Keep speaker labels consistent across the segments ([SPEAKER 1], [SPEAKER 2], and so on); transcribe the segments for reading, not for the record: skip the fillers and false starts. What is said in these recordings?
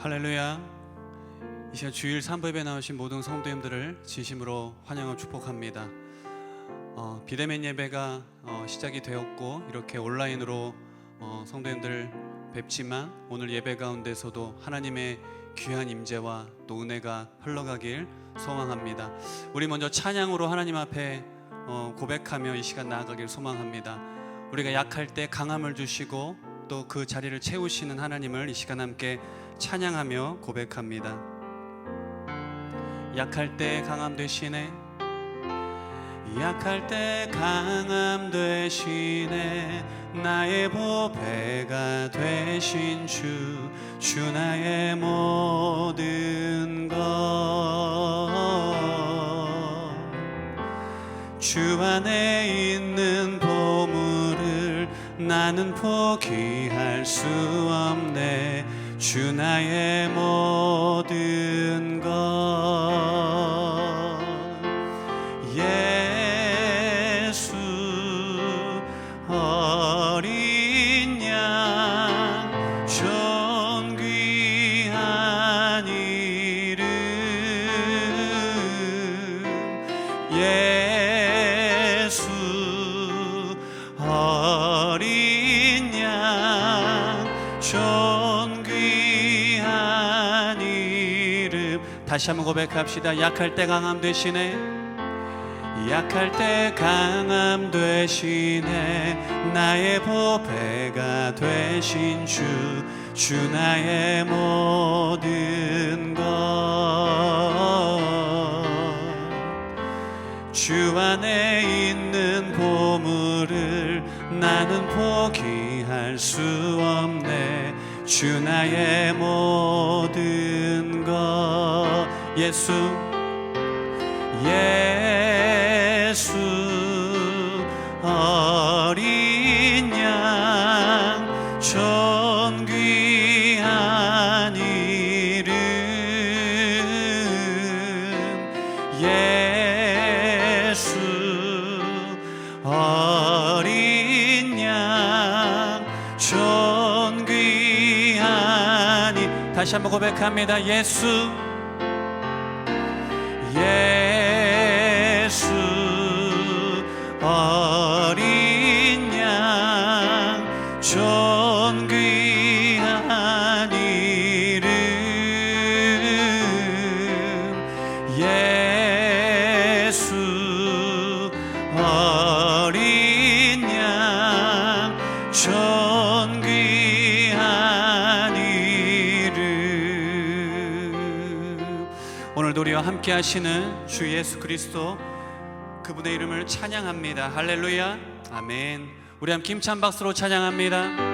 [SPEAKER 1] 할렐루야. 이 시간 주일 3부에 나오신 모든 성도님들을 진심으로 환영하고 축복합니다. 비대면 예배가 시작이 되었고 이렇게 온라인으로 성도님들 뵙지만 오늘 예배 가운데서도 하나님의 귀한 임재와 또 은혜가 흘러가길 소망합니다. 우리 먼저 찬양으로 하나님 앞에 고백하며 이 시간 나아가길 소망합니다. 우리가 약할 때 강함을 주시고 또 그 자리를 채우시는 하나님을 이 시간 함께 찬양하며 고백합니다. 약할 때 강함 되시네, 약할 때 강함 되시네, 나의 보배가 되신 주 나의 모든 것. 주 안에 있는 보물을 나는 포기할 수 없네, 주 나의 모든 것. 예수 어린 양 존귀한 이름, 예수 어린 양 존귀한 이름. 다시 한번 고백합시다. 약할 때 강함 되시네, 약할 때 강함 되시네, 나의 보배가 되신 주 나의 모든 것. 주 안에 있는 보물을 나는 포기할 수 없네, 주 나의 모든 것. 예수 어린 양 존귀한 이름, 예수 어린 양 존귀한 이름. 다시 한번 고백합니다. 예수 어린 양 존귀한 이름, 예수 어린 양 존귀한 이름. 오늘도 우리와 함께 하시는 주 예수 그리스도 그분의 이름을 찬양합니다. 할렐루야. 아멘. 우리 함께 힘찬 박수로 찬양합니다.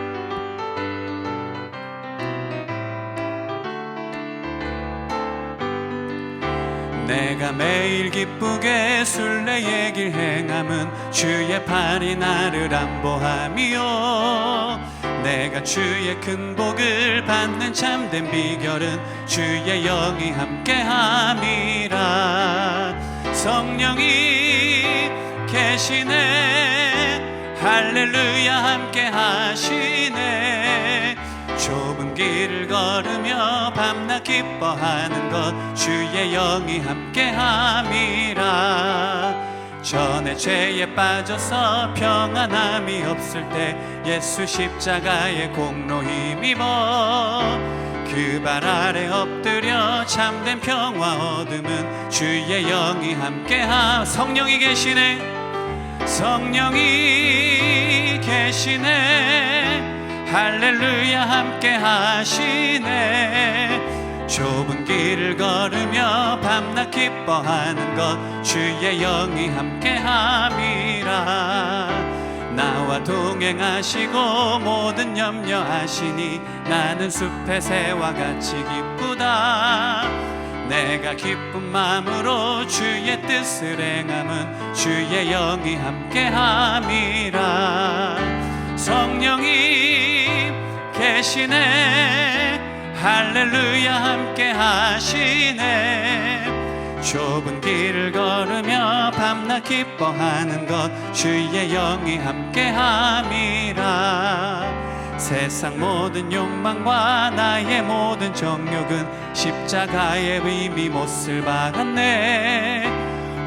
[SPEAKER 1] 내가 매일 기쁘게 순례의 길 행함은 주의 팔이 나를 안보함이요, 내가 주의 큰 복을 받는 참된 비결은 주의 영이 함께함이라. 성령이 계시네, 할렐루야 함께 하시네, 좁은 길을 걸으며 밤낮 기뻐하는 것 주의 영이 함께함이라. 전에 죄에 빠져서 평안함이 없을 때 예수 십자가의 공로 힘입어 그 발 아래 엎드려 참된 평화 얻음은 주의 영이 함께하. 성령이 계시네, 성령이 계시네, 할렐루야 함께 하시네, 좁은 길을 걸으며 밤낮 기뻐하는 것 주의 영이 함께함이라. 나와 동행하시고 모든 염려하시니 나는 숲의 새와 같이 기쁘다. 내가 기쁜 마음으로 주의 뜻을 행함은 주의 영이 함께함이라. 성령이 계시네, 할렐루야 함께 하시네, 좁은 길을 걸으며 밤낮 기뻐하는 것 주의 영이 함께함이라. 세상 모든 욕망과 나의 모든 정욕은 십자가의 의미 못을 박았네.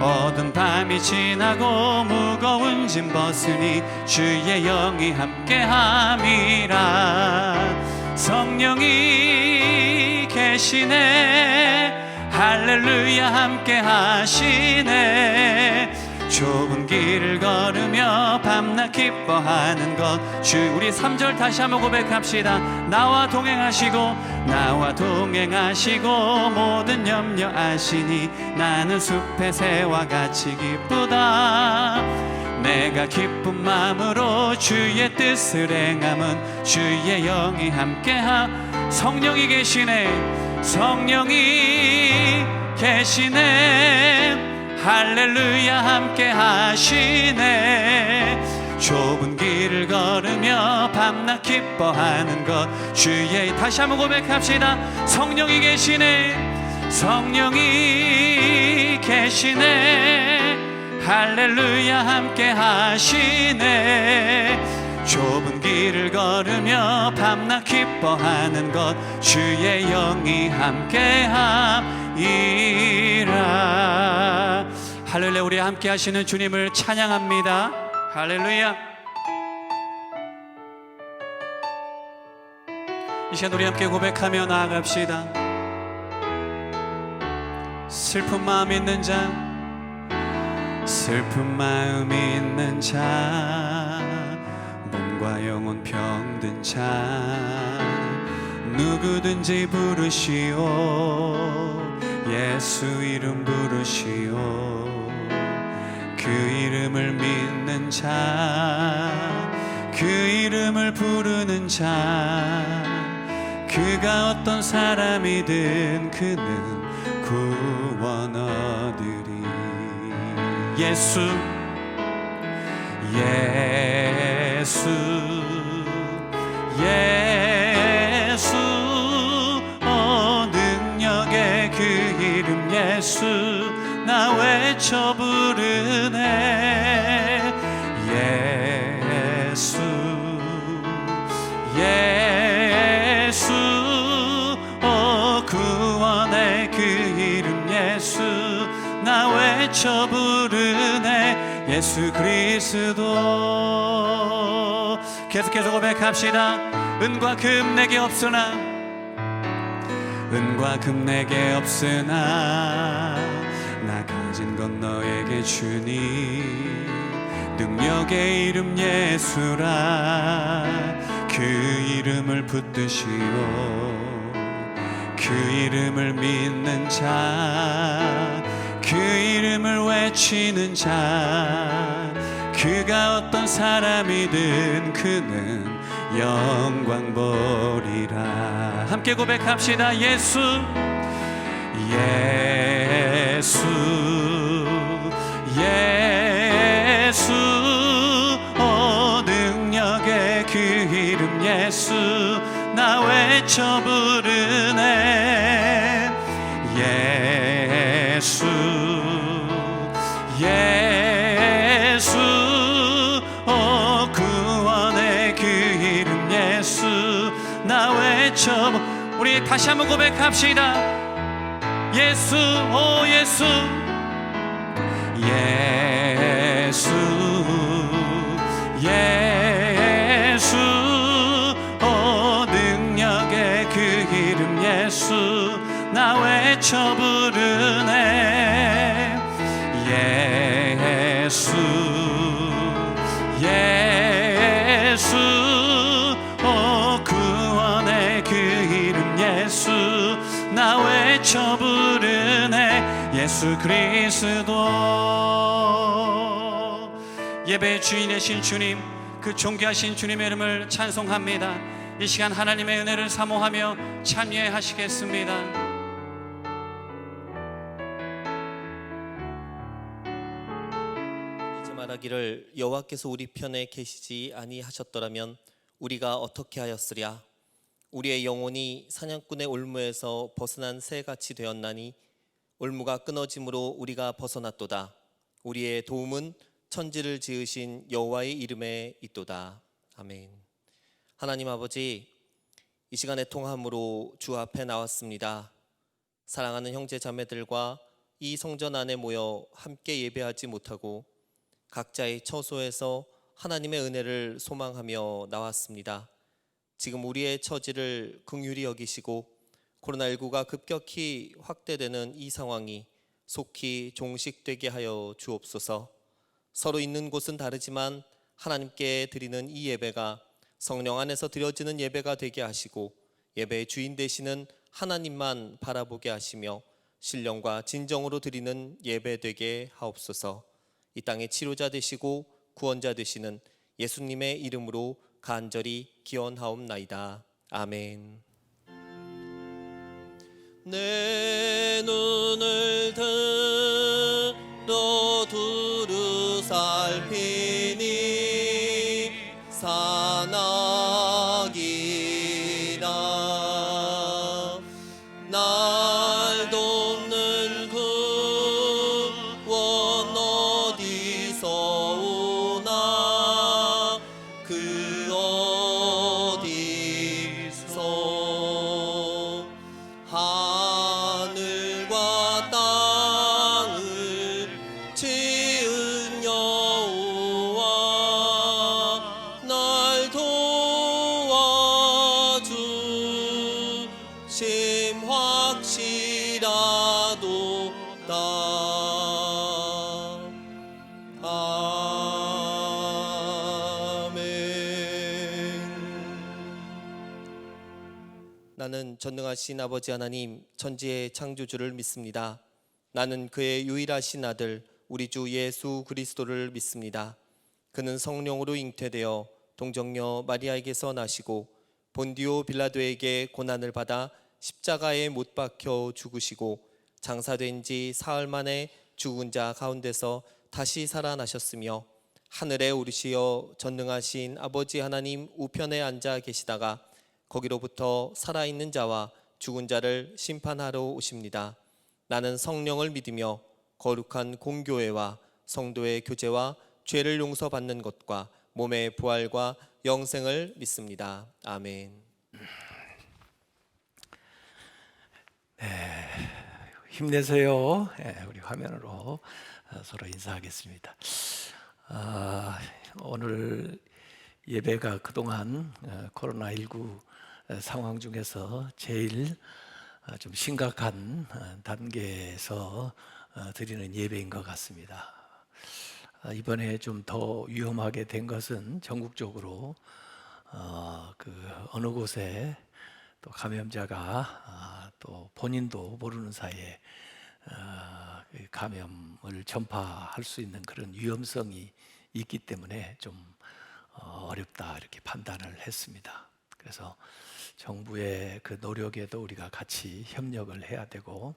[SPEAKER 1] 어두운 밤이 지나고 무거운 짐 벗으니 주의 영이 함께함이라. 성령이 계시네. 할렐루야 함께 하시네. 좁은 길을 걸으며 밤낮 기뻐하는 것 주. 우리 3절 다시 한번 고백합시다. 나와 동행하시고 모든 염려 아시니 나는 숲의 새와 같이 기쁘다. 내가 기쁜 마음으로 주의 뜻을 행함은 주의 영이 함께하. 성령이 계시네. 성령이 계시네. 할렐루야 함께 하시네. 좁은 길을 걸으며 밤낮 기뻐하는 것 주의. 다시 한번 고백합시다. 성령이 계시네. 성령이 계시네. 할렐루야 함께 하시네. 좁은 길을 걸으며 밤낮 기뻐하는 것 주의 영이 함께함이라. 할렐루야. 우리 함께 하시는 주님을 찬양합니다. 할렐루야. 이 시간 우리 함께 고백하며 나아갑시다. 슬픈 마음 있는 자, 슬픈 마음 있는 자, 몸과 영혼 병든 자, 누구든지 부르시오. 예수 이름 부르시오. 그 이름을 믿는 자, 그 이름을 부르는 자, 그가 어떤 사람이든 그는 구원 얻으리. 예수 예수 예수, 능력의 그 이름 예수 나 외쳐 부르네. 예수 예수, 구원의 그 이름 예수 나 외쳐 부르네. 예수 그리스도. 계속해서 고백합시다. 은과 금 내게 없으나, 은과 금 내게 없으나 나 가진 건 너에게 주니. 능력의 이름 예수라. 그 이름을 붙드시오. 그 이름을 믿는 자, 그 이름을 외치는 자, 그가 어떤 사람이든 그는 영광 보리라. 함께 고백합시다. 예수 예수 예수, 능력의 그 이름 예수 나 외쳐 부르네. 예수 예수, 구원의 그 이름 예수 나 외쳐. 우리 다시 한번 고백합시다. 예수 오 예수 예수 예수, 능력의 그 이름 예수 나 외쳐 부르네. 예수 예수, 구원의 그 이름 예수 나 외쳐 부르네. 예수 그리스도. 예배의 주인이신 주님, 그 존귀하신 주님의 이름을 찬송합니다. 이 시간 하나님의 은혜를 사모하며 참여하시겠습니다.
[SPEAKER 2] 이제 말하기를 여호와께서 우리 편에 계시지 아니하셨더라면 우리가 어떻게 하였으랴. 우리의 영혼이 사냥꾼의 올무에서 벗어난 새같이 되었나니 올무가 끊어짐으로 우리가 벗어났도다. 우리의 도움은 천지를 지으신 여호와의 이름에 있도다. 아멘. 하나님 아버지, 이 시간에 통함으로 주 앞에 나왔습니다. 사랑하는 형제 자매들과 이 성전 안에 모여 함께 예배하지 못하고 각자의 처소에서 하나님의 은혜를 소망하며 나왔습니다. 지금 우리의 처지를 긍휼히 여기시고 코로나19가 급격히 확대되는 이 상황이 속히 종식되게 하여 주옵소서. 서로 있는 곳은 다르지만 하나님께 드리는 이 예배가 성령 안에서 드려지는 예배가 되게 하시고 예배의 주인 되시는 하나님만 바라보게 하시며 신령과 진정으로 드리는 예배 되게 하옵소서. 이 땅의 치료자 되시고 구원자 되시는 예수님의 이름으로 간절히 기원하옵나이다. 아멘. 내 눈을 들어 두루 살피니 사나기나 날 돕는 구원 어디서 오나 그 어디서 하늘과 땅을 지은 여호와 날 도와주심 확실하도다. 나는 전능하신 아버지 하나님 천지의 창조주를 믿습니다. 나는 그의 유일하신 아들 우리 주 예수 그리스도를 믿습니다. 그는 성령으로 잉태되어 동정녀 마리아에게서 나시고 본디오 빌라도에게 고난을 받아 십자가에 못 박혀 죽으시고 장사된 지 사흘 만에 죽은 자 가운데서 다시 살아나셨으며 하늘에 오르시어 전능하신 아버지 하나님 우편에 앉아 계시다가 거기로부터 살아있는 자와 죽은 자를 심판하러 오십니다. 나는 성령을 믿으며 거룩한 공교회와 성도의 교제와 죄를 용서받는 것과 몸의 부활과 영생을 믿습니다. 아멘.
[SPEAKER 3] 힘내세요. 우리 화면으로 서로 인사하겠습니다. 오늘 예배가 그동안 코로나19 상황 중에서 제일 좀 심각한 단계에서 드리는 예배인 것 같습니다. 이번에 좀 더 위험하게 된 것은 전국적으로 어느 곳에 또 감염자가 또 본인도 모르는 사이에 감염을 전파할 수 있는 그런 위험성이 있기 때문에 좀 어렵다 이렇게 판단을 했습니다. 그래서 정부의 그 노력에도 우리가 같이 협력을 해야 되고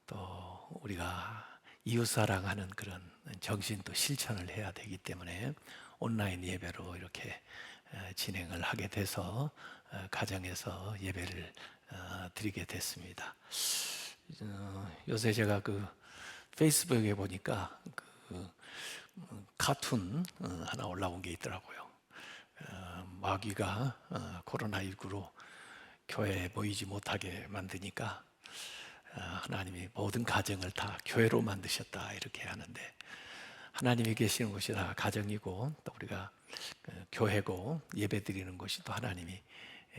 [SPEAKER 3] 또 우리가 이웃사랑하는 그런 정신도 실천을 해야 되기 때문에 온라인 예배로 이렇게 진행을 하게 돼서 가정에서 예배를 드리게 됐습니다. 요새 제가 그 페이스북에 보니까 그 카툰 하나 올라온 게 있더라고요. 마귀가 코로나19로 교회에 모이지 못하게 만드니까 하나님이 모든 가정을 다 교회로 만드셨다 이렇게 하는데, 하나님이 계시는 곳이 다 가정이고 또 우리가 교회고 예배드리는 곳이 또 하나님이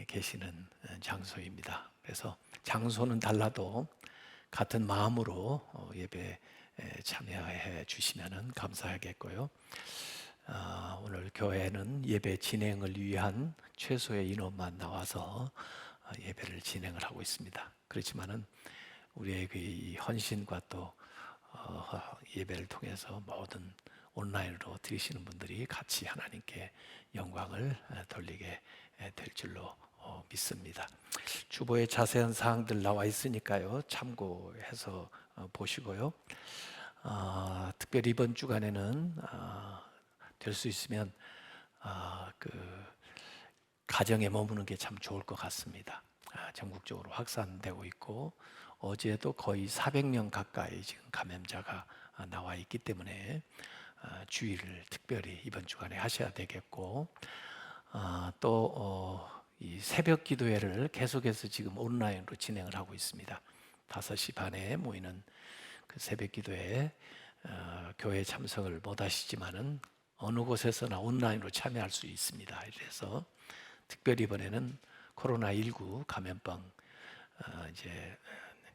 [SPEAKER 3] 계시는 장소입니다. 그래서 장소는 달라도 같은 마음으로 예배에 참여해 주시면 감사하겠고요. 오늘 교회는 예배 진행을 위한 최소의 인원만 나와서 예배를 진행을 하고 있습니다. 그렇지만은 우리의 그 헌신과 또 예배를 통해서 모든 온라인으로 드리시는 분들이 같이 하나님께 영광을 돌리게 될 줄로 믿습니다. 주보에 자세한 사항들 나와 있으니까요, 참고해서 보시고요. 특별히 이번 주간에는 될 수 있으면 그 가정에 머무는 게 참 좋을 것 같습니다. 전국적으로 확산되고 있고 어제도 거의 400명 가까이 지금 감염자가 나와 있기 때문에 주의를 특별히 이번 주간에 하셔야 되겠고, 이 새벽 기도회를 계속해서 지금 온라인으로 진행을 하고 있습니다. 5시 반에 모이는 그 새벽 기도회, 교회 참석을 못 하시지만은 어느 곳에서나 온라인으로 참여할 수 있습니다. 그래서 특별히 이번에는 코로나19 감염병 이제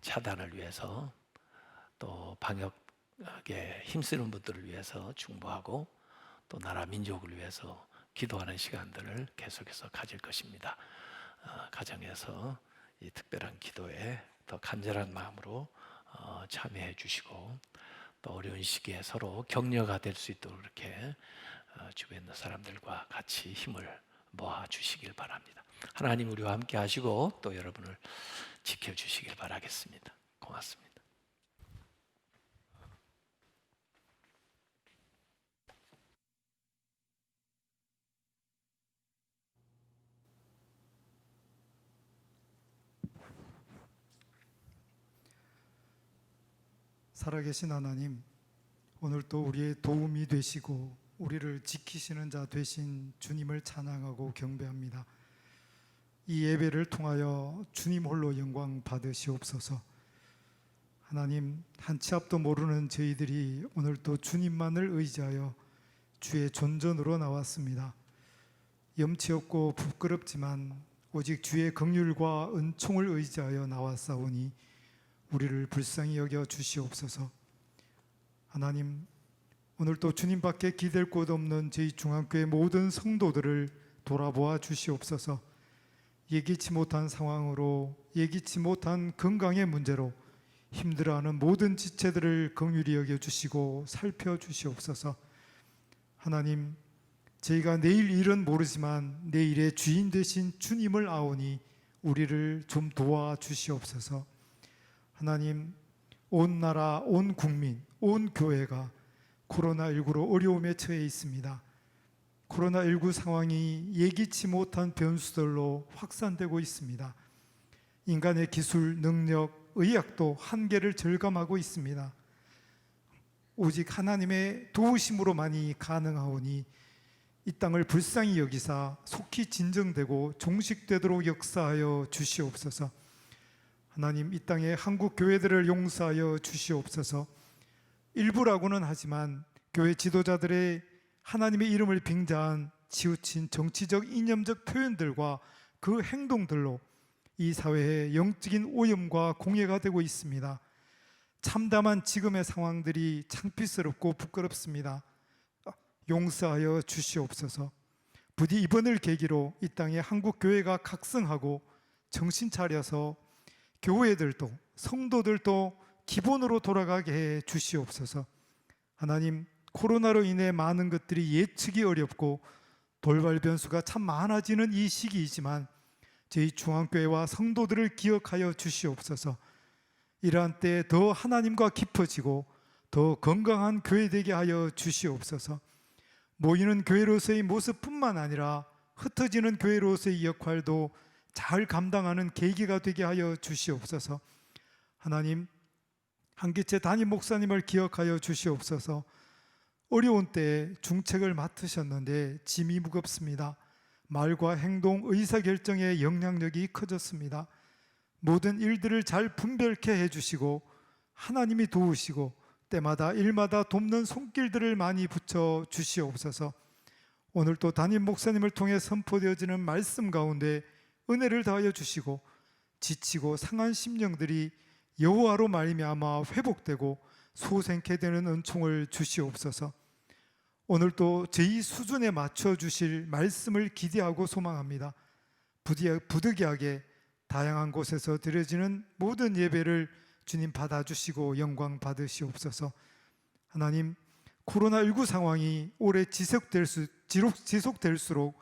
[SPEAKER 3] 차단을 위해서, 또 방역에 힘쓰는 분들을 위해서 중보하고, 또 나라 민족을 위해서 기도하는 시간들을 계속해서 가질 것입니다. 가정에서 이 특별한 기도에 더 간절한 마음으로 참여해 주시고, 또 어려운 시기에 서로 격려가 될 수 있도록 이렇게 주변 사람들과 같이 힘을 모아 주시길 바랍니다. 하나님 우리와 함께 하시고 또 여러분을 지켜주시길 바라겠습니다. 고맙습니다.
[SPEAKER 4] 살아계신 하나님, 오늘도 우리의 도움이 되시고 우리를 지키시는 자 되신 주님을 찬양하고 경배합니다. 이 예배를 통하여 주님 홀로 영광 받으시옵소서. 하나님, 한 치 앞도 모르는 저희들이 오늘도 주님만을 의지하여 주의 존전으로 나왔습니다. 염치 없고 부끄럽지만 오직 주의 긍휼과 은총을 의지하여 나왔사오니 우리를 불쌍히 여겨 주시옵소서. 하나님, 오늘도 주님밖에 기댈 곳 없는 저희 중앙교회 모든 성도들을 돌아보아 주시옵소서. 예기치 못한 상황으로, 예기치 못한 건강의 문제로 힘들어하는 모든 지체들을 긍휼히 여겨 주시고 살펴 주시옵소서. 하나님, 저희가 내일 일은 모르지만 내일의 주인 되신 주님을 아오니 우리를 좀 도와 주시옵소서. 하나님, 온 나라, 온 국민, 온 교회가 코로나19로 어려움에 처해 있습니다. 코로나19 상황이 예기치 못한 변수들로 확산되고 있습니다. 인간의 기술, 능력, 의학도 한계를 절감하고 있습니다. 오직 하나님의 도우심으로만이 가능하오니 이 땅을 불쌍히 여기사 속히 진정되고 종식되도록 역사하여 주시옵소서. 하나님, 이 땅의 한국 교회들을 용서하여 주시옵소서. 일부라고는 하지만 교회 지도자들의 하나님의 이름을 빙자한 치우친 정치적 이념적 표현들과 그 행동들로 이 사회에 영적인 오염과 공해가 되고 있습니다. 참담한 지금의 상황들이 창피스럽고 부끄럽습니다. 용서하여 주시옵소서. 부디 이번을 계기로 이 땅에 한국 교회가 각성하고 정신 차려서 교회들도 성도들도 기본으로 돌아가게 해 주시옵소서. 하나님, 코로나로 인해 많은 것들이 예측이 어렵고 돌발 변수가 참 많아지는 이 시기이지만 저희 중앙교회와 성도들을 기억하여 주시옵소서. 이러한 때에 더 하나님과 깊어지고 더 건강한 교회 되게 하여 주시옵소서. 모이는 교회로서의 모습뿐만 아니라 흩어지는 교회로서의 역할도 잘 감당하는 계기가 되게 하여 주시옵소서. 하나님, 한기채 담임 목사님을 기억하여 주시옵소서. 어려운 때에 중책을 맡으셨는데 짐이 무겁습니다. 말과 행동, 의사결정의 영향력이 커졌습니다. 모든 일들을 잘 분별케 해주시고 하나님이 도우시고 때마다 일마다 돕는 손길들을 많이 붙여 주시옵소서. 오늘도 담임 목사님을 통해 선포되어지는 말씀 가운데 은혜를 더하여 주시고 지치고 상한 심령들이 여호와로 말미암아 회복되고 소생케 되는 은총을 주시옵소서. 오늘도 저희 수준에 맞춰 주실 말씀을 기대하고 소망합니다. 부득이하게 다양한 곳에서 드려지는 모든 예배를 주님 받아주시고 영광 받으시옵소서. 하나님, 코로나19 상황이 오래 지속될수록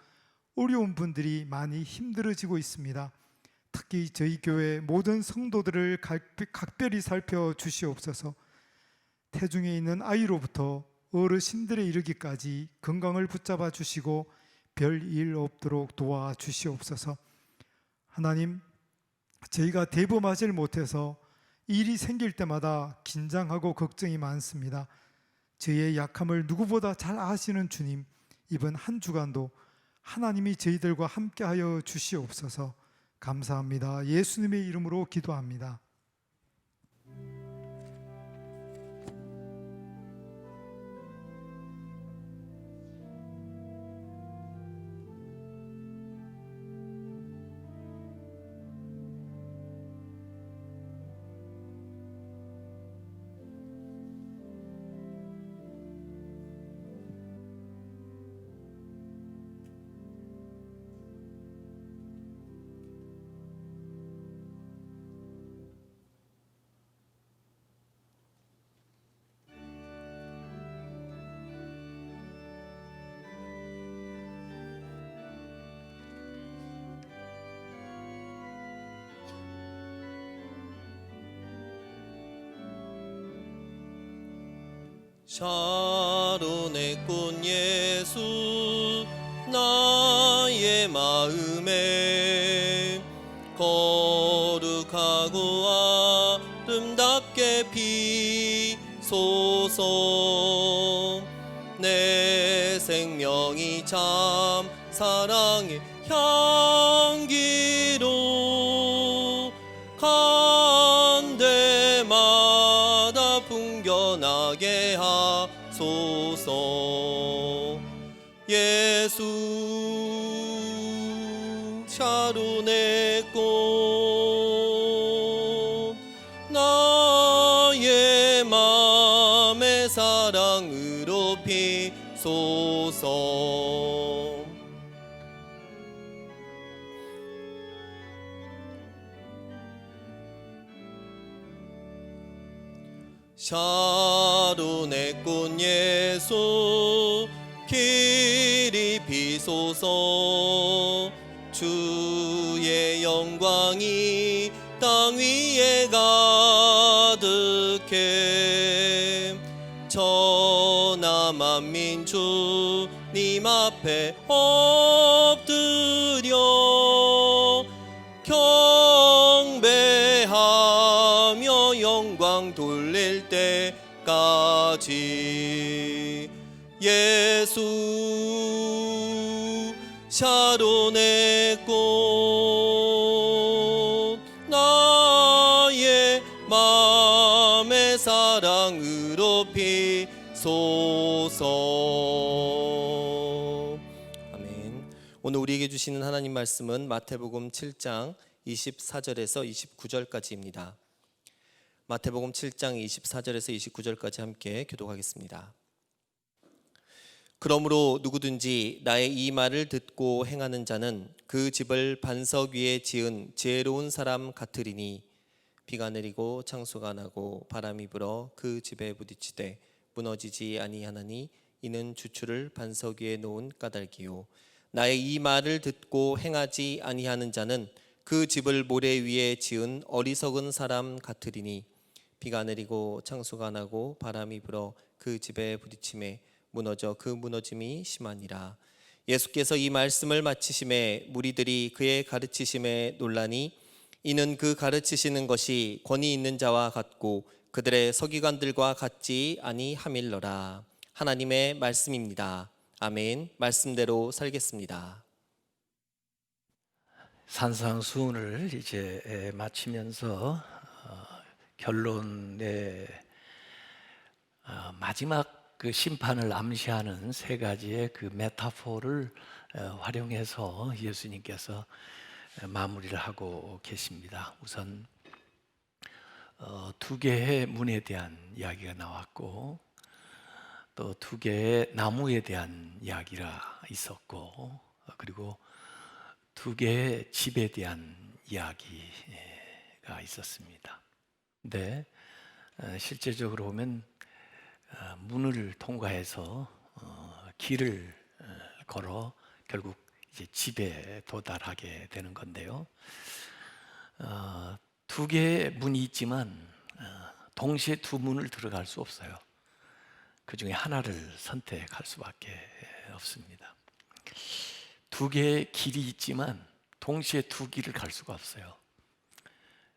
[SPEAKER 4] 어려운 분들이 많이 힘들어지고 있습니다. 특히 저희 교회 모든 성도들을 각별히 살펴 주시옵소서. 태중에 있는 아이로부터 어르신들에 이르기까지 건강을 붙잡아 주시고 별일 없도록 도와 주시옵소서. 하나님, 저희가 대범하지 못해서 일이 생길 때마다 긴장하고 걱정이 많습니다. 저희의 약함을 누구보다 잘 아시는 주님, 이번 한 주간도 하나님이 저희들과 함께하여 주시옵소서. 감사합니다. 예수님의 이름으로 기도합니다.
[SPEAKER 2] 샤론의 꽃 예수 나의 마음에 거룩하고 아름답게 피소서. 내 생명이 참 사랑의 향기로 간데마다 풍겨나게 하소서. 예수 샤론의 꽃 나의 맘의 사랑으로 피소서. 샤론의 꽃 예수 길이 비소서. 주의 영광이 땅 위에 가득해. 천하 만민 주님 앞에 엎드려 경배하며 영광 돌릴 때까지. 예수 샤론의 꽃 나의 맘의 사랑으로 피소서. 아멘. 오늘 우리에게 주시는 하나님 말씀은 마태복음 7장 24절에서 29절까지입니다. 마태복음 7장 24절에서 29절까지 함께 교독하겠습니다. 그러므로 누구든지 나의 이 말을 듣고 행하는 자는 그 집을 반석 위에 지은 지혜로운 사람 같으리니 비가 내리고 창수가 나고 바람이 불어 그 집에 부딪히되 무너지지 아니하나니 이는 주추를 반석 위에 놓은 까닭이요. 나의 이 말을 듣고 행하지 아니하는 자는 그 집을 모래 위에 지은 어리석은 사람 같으리니 비가 내리고 창수가 나고 바람이 불어 그 집에 부딪힘에 무너져 그 무너짐이 심하니라. 예수께서 이 말씀을 마치심에 무리들이 그의 가르치심에 놀라니 이는 그 가르치시는 것이 권위 있는 자와 같고 그들의 서기관들과 같지 아니함일러라. 하나님의 말씀입니다. 아멘. 말씀대로 살겠습니다.
[SPEAKER 3] 산상수훈을 이제 마치면서 결론의 마지막 그 심판을 암시하는 세 가지의 그 메타포를 활용해서 예수님께서 마무리를 하고 계십니다. 우선 두 개의 문에 대한 이야기가 나왔고 또 두 개의 나무에 대한 이야기가 있었고 그리고 두 개의 집에 대한 이야기가 있었습니다. 근데 실제적으로 보면 문을 통과해서 길을 걸어 결국 이제 집에 도달하게 되는 건데요. 두 개의 문이 있지만 동시에 두 문을 들어갈 수 없어요. 그 중에 하나를 선택할 수밖에 없습니다. 두 개의 길이 있지만 동시에 두 길을 갈 수가 없어요.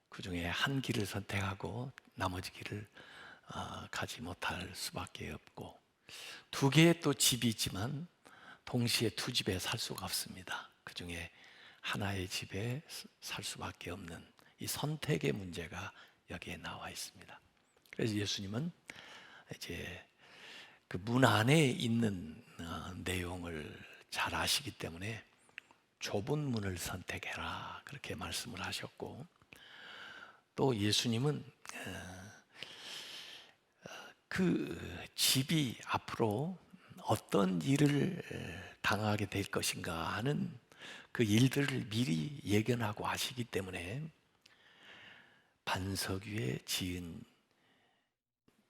[SPEAKER 3] 그 중에 한 길을 선택하고 나머지 길을 가지 못할 수밖에 없고 두 개의 또 집이 있지만 동시에 두 집에 살 수가 없습니다. 그 중에 하나의 집에 살 수밖에 없는 이 선택의 문제가 여기에 나와 있습니다. 그래서 예수님은 이제 그 문 안에 있는 내용을 잘 아시기 때문에 좁은 문을 선택해라 그렇게 말씀을 하셨고, 또 예수님은 그 집이 앞으로 어떤 일을 당하게 될 것인가 하는 그 일들을 미리 예견하고 아시기 때문에 반석 위에 지은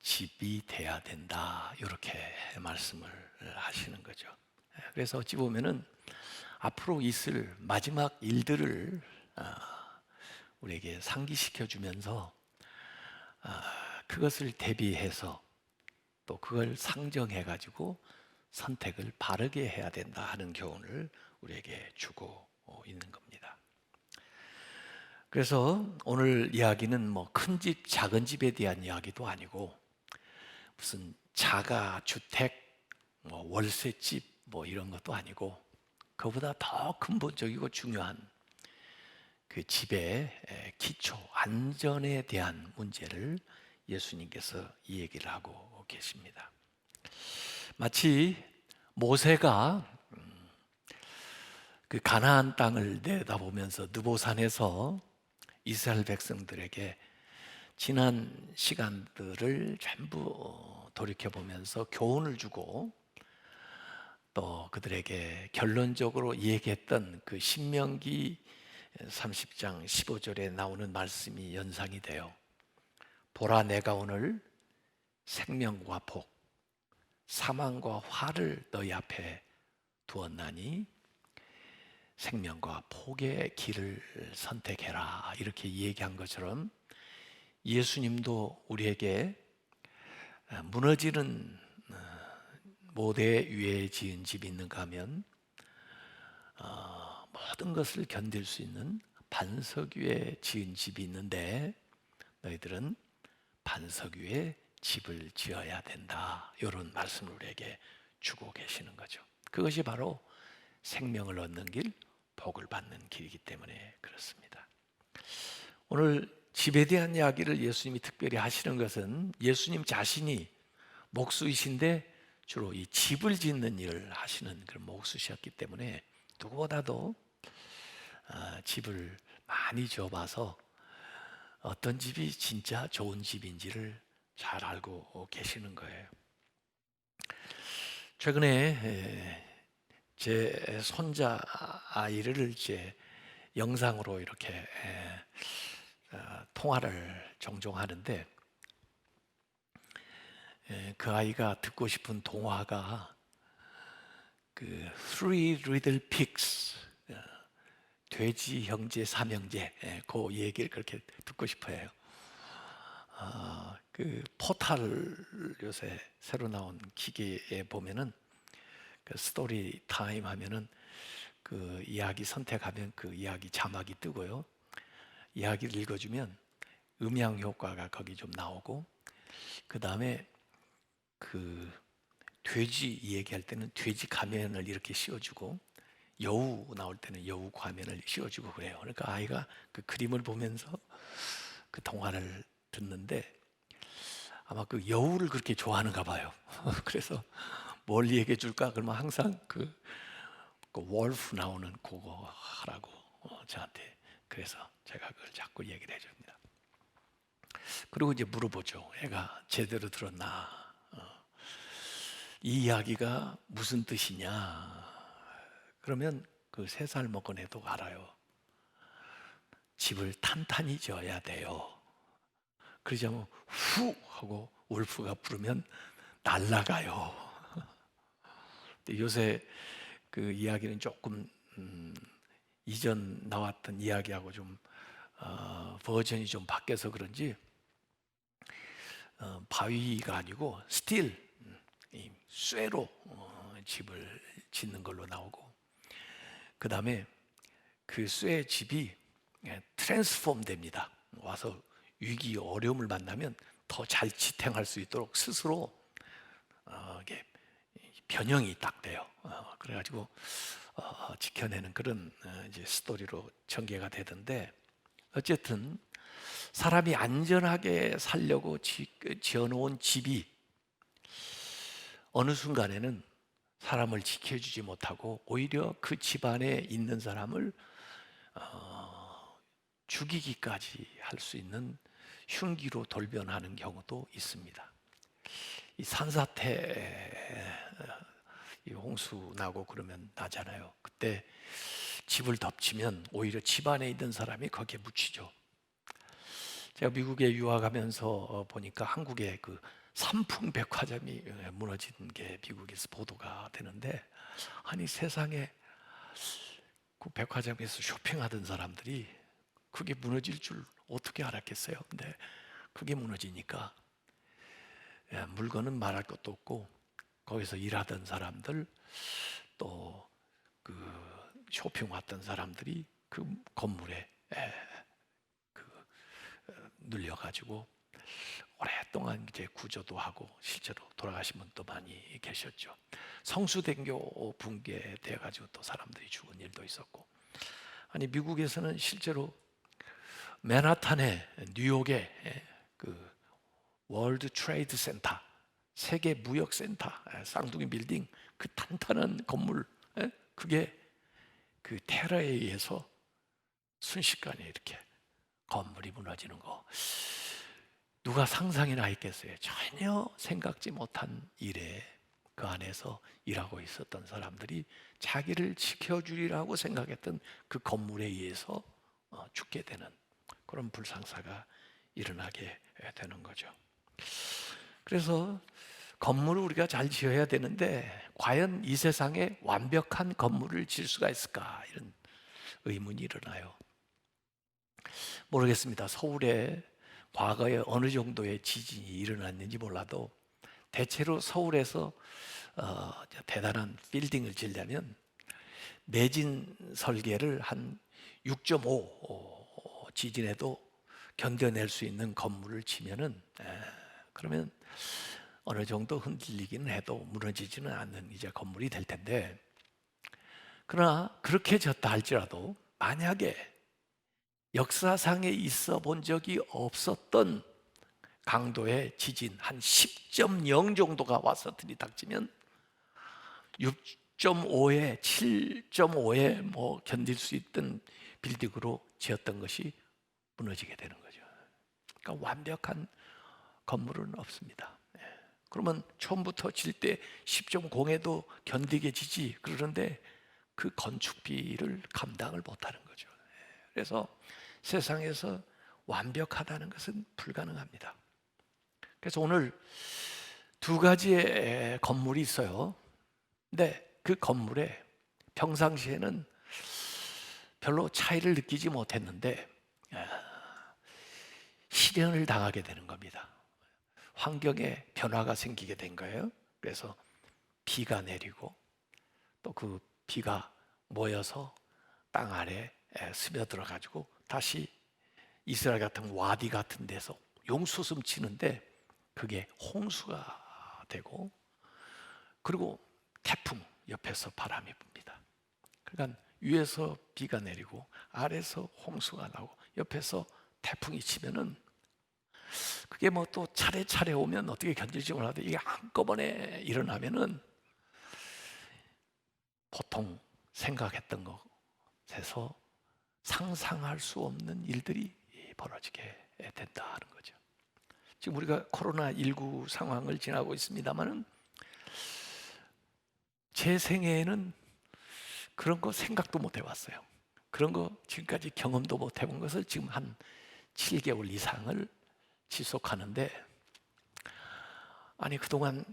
[SPEAKER 3] 집이 돼야 된다 이렇게 말씀을 하시는 거죠. 그래서 어찌 보면은 앞으로 있을 마지막 일들을 우리에게 상기시켜 주면서 그것을 대비해서 또 그걸 상정해 가지고 선택을 바르게 해야 된다 하는 교훈을 우리에게 주고 있는 겁니다. 그래서 오늘 이야기는 뭐 큰 집, 작은 집에 대한 이야기도 아니고 무슨 자가 주택, 뭐 월세집 뭐 이런 것도 아니고 그보다 더 근본적이고 중요한 그 집의 기초, 안전에 대한 문제를 예수님께서 이 얘기를 하고 계십니다. 마치 모세가 그 가나안 땅을 내다보면서 느보산에서 이스라엘 백성들에게 지난 시간들을 전부 돌이켜보면서 교훈을 주고 또 그들에게 결론적으로 얘기했던 그 신명기 30장 15절에 나오는 말씀이 연상이 돼요. 보라, 내가 오늘 생명과 복, 사망과 화를 너희 앞에 두었나니 생명과 복의 길을 선택해라 이렇게 얘기한 것처럼 예수님도 우리에게 무너지는 모대 위에 지은 집이 있는가 하면 모든 것을 견딜 수 있는 반석 위에 지은 집이 있는데 너희들은 반석 위에 집을 지어야 된다 이런 말씀을 우리에게 주고 계시는 거죠. 그것이 바로 생명을 얻는 길, 복을 받는 길이기 때문에 그렇습니다. 오늘 집에 대한 이야기를 예수님이 특별히 하시는 것은 예수님 자신이 목수이신데 주로 이 집을 짓는 일을 하시는 그런 목수셨기 때문에 누구보다도 집을 많이 지어봐서 어떤 집이 진짜 좋은 집인지를 잘 알고 계시는 거예요. 최근에 제 손자 아이를 이제 영상으로 이렇게 통화를 종종 하는데 그 아이가 듣고 싶은 동화가 그 Three Little Pigs, 돼지 형제 삼형제, 그 얘기를 그렇게 듣고 싶어해요. 그 포탈 요새 새로 나온 기계에 보면은 그 스토리 타임 하면은 그 이야기 선택하면 그 이야기 자막이 뜨고요. 이야기를 읽어주면 음향 효과가 거기 좀 나오고, 그 다음에 그 돼지 얘기할 때는 돼지 가면을 이렇게 씌워주고 여우 나올 때는 여우 가면을 씌워주고 그래요. 그러니까 아이가 그 그림을 보면서 그 동화를 듣는데 아마 그 여우를 그렇게 좋아하는가 봐요. 그래서 뭘 얘기해 줄까? 그러면 항상 그 월프 나오는 그거 하라고 저한테. 그래서 제가 그걸 자꾸 얘기를 해줍니다. 그리고 이제 물어보죠. 애가 제대로 들었나? 이 이야기가 무슨 뜻이냐? 그러면 그 3살 먹은 애도 알아요. 집을 탄탄히 지어야 돼요. 그러지 않으면 후 하고 울프가 부르면 날아가요. 요새 그 이야기는 조금 이전 나왔던 이야기하고 좀 버전이 좀 바뀌어서 그런지 바위가 아니고 스틸, 쇠로 집을 짓는 걸로 나오고, 그 다음에 그 쇠 집이 트랜스폼 됩니다. 와서 위기 어려움을 만나면 더 잘 지탱할 수 있도록 스스로 이게 변형이 딱 돼요. 그래가지고 지켜내는 그런 이제 스토리로 전개가 되던데, 어쨌든 사람이 안전하게 살려고 지어놓은 집이 어느 순간에는 사람을 지켜주지 못하고 오히려 그 집안에 있는 사람을 죽이기까지 할 수 있는 흉기로 돌변하는 경우도 있습니다. 이 산사태, 이 홍수 나고 그러면 나잖아요. 그때 집을 덮치면 오히려 집안에 있는 사람이 거기에 묻히죠. 제가 미국에 유학하면서 보니까 한국의 그 삼풍백화점이 무너진 게 미국에서 보도가 되는데, 아니 세상에 그 백화점에서 쇼핑하던 사람들이 그게 무너질 줄 어떻게 알았겠어요? 근데 그게 무너지니까 물건은 말할 것도 없고, 거기서 일하던 사람들, 또 그 쇼핑 왔던 사람들이 그 건물에 눌려가지고 오랫동안 이제 구조도 하고 실제로 돌아가신 분도 많이 계셨죠. 성수대교 붕괴돼 가지고 또 사람들이 죽은 일도 있었고, 아니 미국에서는 실제로 맨하탄에, 뉴욕에 그 월드 트레이드 센터, 세계 무역 센터, 쌍둥이 빌딩, 그 탄탄한 건물, 그게 그 테러에 의해서 순식간에 이렇게 건물이 무너지는 거, 누가 상상이나 했겠어요? 전혀 생각지 못한 일에 그 안에서 일하고 있었던 사람들이 자기를 지켜주리라고 생각했던 그 건물에 의해서 죽게 되는 그런 불상사가 일어나게 되는 거죠. 그래서 건물을 우리가 잘 지어야 되는데 과연 이 세상에 완벽한 건물을 지을 수가 있을까, 이런 의문이 일어나요. 모르겠습니다. 서울에 과거에 어느 정도의 지진이 일어났는지 몰라도 대체로 서울에서 대단한 빌딩을 지으려면 내진 설계를 한 6.5 지진에도 견뎌낼 수 있는 건물을 지면은 그러면 어느 정도 흔들리기는 해도 무너지지는 않는 이제 건물이 될 텐데, 그러나 그렇게 졌다 할지라도 만약에 역사상에 있어 본 적이 없었던 강도의 지진 한 10.0 정도가 와서 들이닥치면 6.5에 7.5에 뭐 견딜 수 있던 빌딩으로 지었던 것이 무너지게 되는 거죠. 그러니까 완벽한 건물은 없습니다. 그러면 처음부터 질 때 10.0에도 견디게 지지, 그러는데 그 건축비를 감당을 못하는 거죠. 그래서 세상에서 완벽하다는 것은 불가능합니다. 그래서 오늘 두 가지의 건물이 있어요. 근데 그 건물에 평상시에는 별로 차이를 느끼지 못했는데 실현을 당하게 되는 겁니다. 환경에 변화가 생기게 된 거예요. 그래서 비가 내리고 또 그 비가 모여서 땅 아래 스며들어 가지고 다시 이스라엘 같은 와디 같은 데서 용수숨 치는데 그게 홍수가 되고, 그리고 태풍, 옆에서 바람이 붑니다. 그러니까 위에서 비가 내리고 아래에서 홍수가 나고 옆에서 태풍이 치면은 그게 뭐 또 차례차례 오면 어떻게 견딜지 몰라도 이게 한꺼번에 일어나면은 보통 생각했던 것에서 상상할 수 없는 일들이 벌어지게 된다는 거죠. 지금 우리가 코로나19 상황을 지나고 있습니다만은 제 생애에는 그런 거 생각도 못 해봤어요. 그런 거 지금까지 경험도 못 해본 것을 지금 한 7개월 이상을 지속하는데, 아니 그동안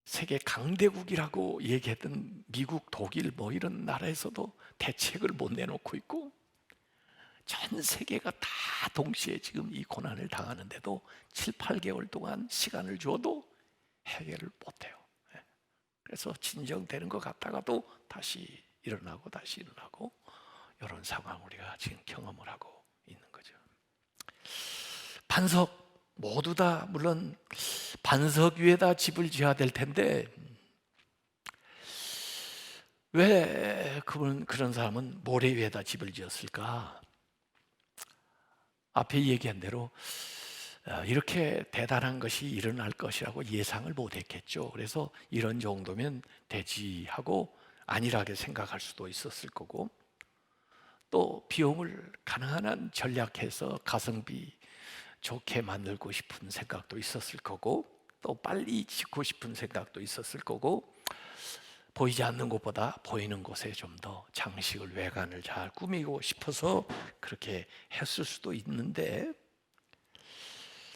[SPEAKER 3] 세계 강대국이라고 얘기했던 미국, 독일 뭐 이런 나라에서도 대책을 못 내놓고 있고, 전 세계가 다 동시에 지금 이 고난을 당하는데도 7, 8개월 동안 시간을 줘도 해결을 못해요. 그래서 진정되는 것 같다가도 다시 일어나고 다시 일어나고, 이런 상황 우리가 지금 경험을 하고 있는 거죠. 반석 모두 다 물론 반석 위에다 집을 지어야 될 텐데 왜 그런 사람은 모래 위에다 집을 지었을까? 앞에 얘기한 대로 이렇게 대단한 것이 일어날 것이라고 예상을 못했겠죠. 그래서 이런 정도면 되지 하고 안일하게 생각할 수도 있었을 거고, 또 비용을 가능한 한 전략해서 가성비 좋게 만들고 싶은 생각도 있었을 거고, 또 빨리 짓고 싶은 생각도 있었을 거고, 보이지 않는 곳보다 보이는 곳에 좀 더 장식을, 외관을 잘 꾸미고 싶어서 그렇게 했을 수도 있는데,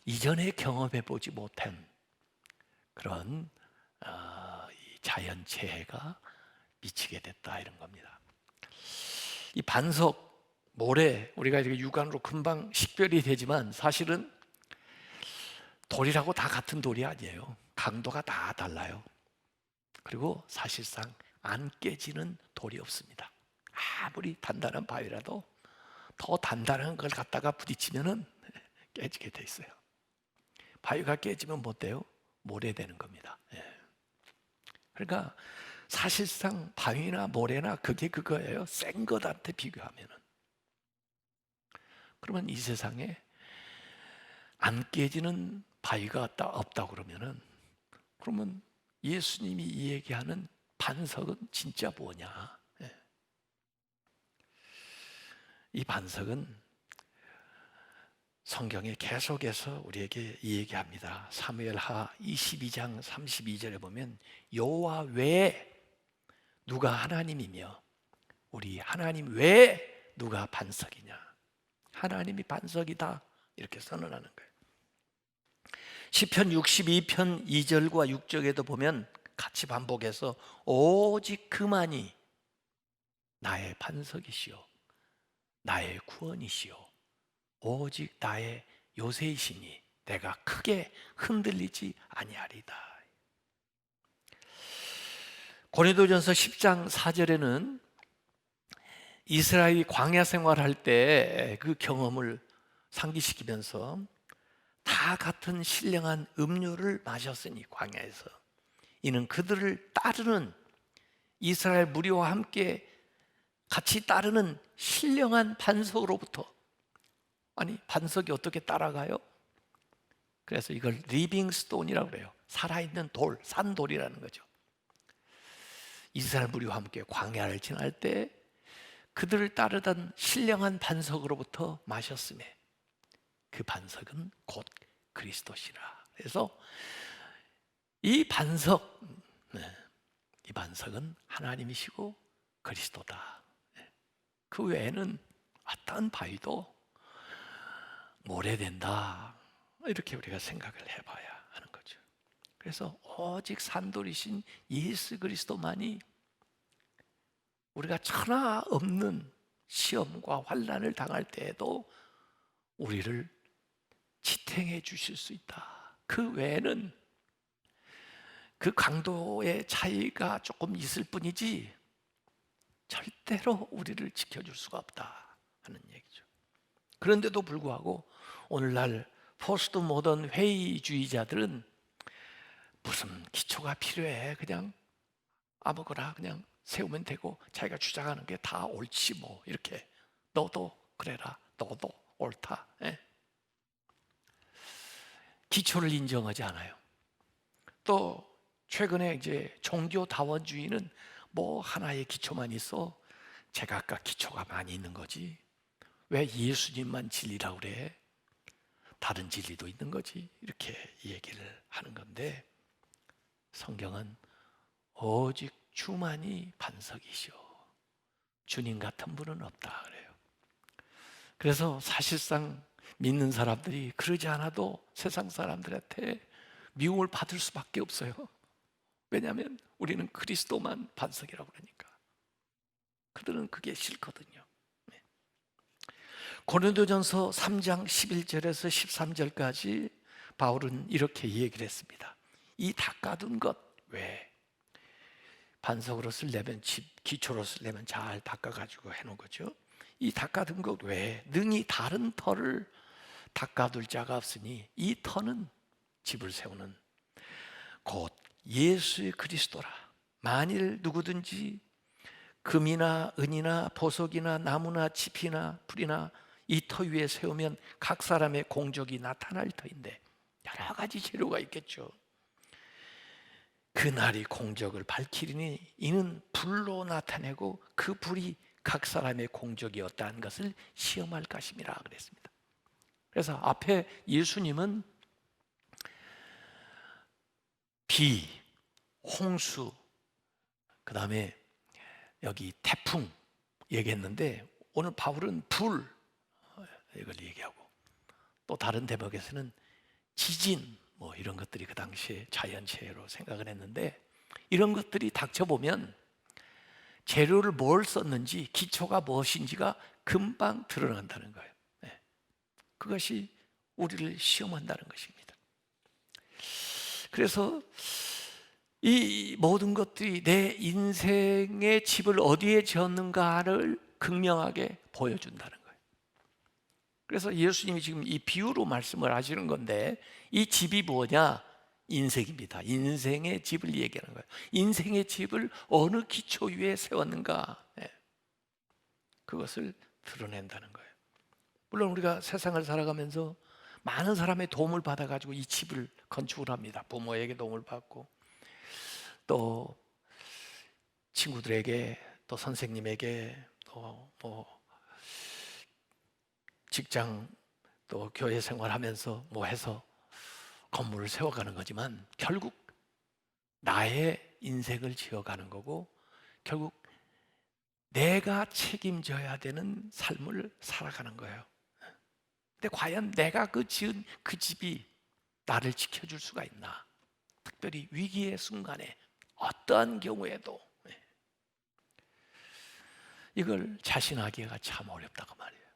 [SPEAKER 3] 이전에 경험해 보지 못한 그런 이 자연재해가 미치게 됐다, 이런 겁니다. 이 반석, 모래, 우리가 이렇게 육안으로 금방 식별이 되지만 사실은 돌이라고 다 같은 돌이 아니에요. 강도가 다 달라요. 그리고 사실상 안 깨지는 돌이 없습니다. 아무리 단단한 바위라도 더 단단한 걸 갖다가 부딪히면은 깨지게 돼 있어요. 바위가 깨지면 뭐 돼요? 모래 되는 겁니다. 그러니까 사실상 바위나 모래나 그게 그거예요. 센 것한테 비교하면은. 그러면 이 세상에 안 깨지는 바위가 없다 그러면은, 그러면 예수님이 얘기하는 반석은 진짜 뭐냐? 이 반석은 성경에 계속해서 우리에게 얘기합니다. 사무엘하 22장 32절에 보면 여호와 외에 누가 하나님이며 우리 하나님 외에 누가 반석이냐? 하나님이 반석이다, 이렇게 선언하는 거예요. 시편 62편 2절과 6절에도 보면 같이 반복해서 오직 그만이 나의 반석이시오, 나의 구원이시오, 오직 나의 요새이시니 내가 크게 흔들리지 아니하리다. 고린도전서 10장 4절에는 이스라엘이 광야 생활할 때 그 경험을 상기시키면서 다 같은 신령한 음료를 마셨으니 광야에서 이는 그들을 따르는 이스라엘 무리와 함께 같이 따르는 신령한 반석으로부터. 아니, 반석이 어떻게 따라가요? 그래서 이걸 리빙 스톤이라고 그래요. 살아있는 돌, 산돌이라는 거죠. 이스라엘 무리와 함께 광야를 지날 때 그들을 따르던 신령한 반석으로부터 마셨음에 그 반석은 곧 그리스도시라. 그래서 이 반석, 이 반석은 하나님이시고 그리스도다. 그 외에는 어떤 바위도 모래된다, 이렇게 우리가 생각을 해봐야 하는 거죠. 그래서 오직 산돌이신 예수 그리스도만이 우리가 천하 없는 시험과 환난을 당할 때에도 우리를 지탱해 주실 수 있다. 그 외에는 그 강도의 차이가 조금 있을 뿐이지 절대로 우리를 지켜줄 수가 없다 하는 얘기죠. 그런데도 불구하고 오늘날 포스트 모던 회의주의자들은 무슨 기초가 필요해, 그냥 아무거나 그냥 세우면 되고 자기가 주장하는 게 다 옳지 뭐, 이렇게 너도 그래라, 너도 옳다. 기초를 인정하지 않아요. 또 최근에 이제 종교다원주의는 뭐 하나의 기초만 있어, 제각각 기초가 많이 있는 거지, 왜 예수님만 진리라고 그래, 다른 진리도 있는 거지, 이렇게 얘기를 하는 건데, 성경은 오직 주만이 반석이시오, 주님 같은 분은 없다 그래요. 그래서 사실상 믿는 사람들이 그러지 않아도 세상 사람들한테 미움을 받을 수밖에 없어요. 왜냐하면 우리는 그리스도만 반석이라고 그러니까. 그들은 그게 싫거든요. 고린도전서 3장 11절에서 13절까지 바울은 이렇게 얘기를 했습니다. 이 닦아둔 것 외에, 반석으로 쓰려면 기초로 쓰려면 잘 닦아가지고 해놓은 거죠. 이 닦아둔 것 외에 능히 다른 터를 닦아둘 자가 없으니 이 터는 집을 세우는 곧 예수의 그리스도라. 만일 누구든지 금이나 은이나 보석이나 나무나 짚이나 풀이나 이 터 위에 세우면 각 사람의 공적이 나타날 터인데, 여러 가지 재료가 있겠죠. 그날이 공적을 밝히리니 이는 불로 나타내고 그 불이 각 사람의 공적이 어떠한 것을 시험할 것임이라 그랬습니다. 그래서 앞에 예수님은 비, 홍수, 그 다음에 여기 태풍 얘기했는데, 오늘 바울은 불, 이걸 얘기하고, 또 다른 대목에서는 지진, 뭐 이런 것들이 그 당시에 자연재해로 생각을 했는데, 이런 것들이 닥쳐보면 재료를 뭘 썼는지, 기초가 무엇인지가 금방 드러난다는 거예요. 그것이 우리를 시험한다는 것입니다. 그래서 이 모든 것들이 내 인생의 집을 어디에 지었는가를 극명하게 보여준다는 거예요. 그래서 예수님이 지금 이 비유로 말씀을 하시는 건데, 이 집이 뭐냐? 인생입니다. 인생의 집을 얘기하는 거예요. 인생의 집을 어느 기초 위에 세웠는가, 그것을 드러낸다는 거예요. 물론 우리가 세상을 살아가면서 많은 사람의 도움을 받아가지고 이 집을 건축을 합니다. 부모에게 도움을 받고, 또 친구들에게, 또 선생님에게, 또 뭐 직장, 또 교회 생활하면서 뭐 해서 건물을 세워가는 거지만, 결국 나의 인생을 지어가는 거고, 결국 내가 책임져야 되는 삶을 살아가는 거예요. 근데 과연 내가 그 지은 그 집이 나를 지켜줄 수가 있나? 특별히 위기의 순간에, 어떠한 경우에도 이걸 자신하기가 참 어렵다고 말이에요.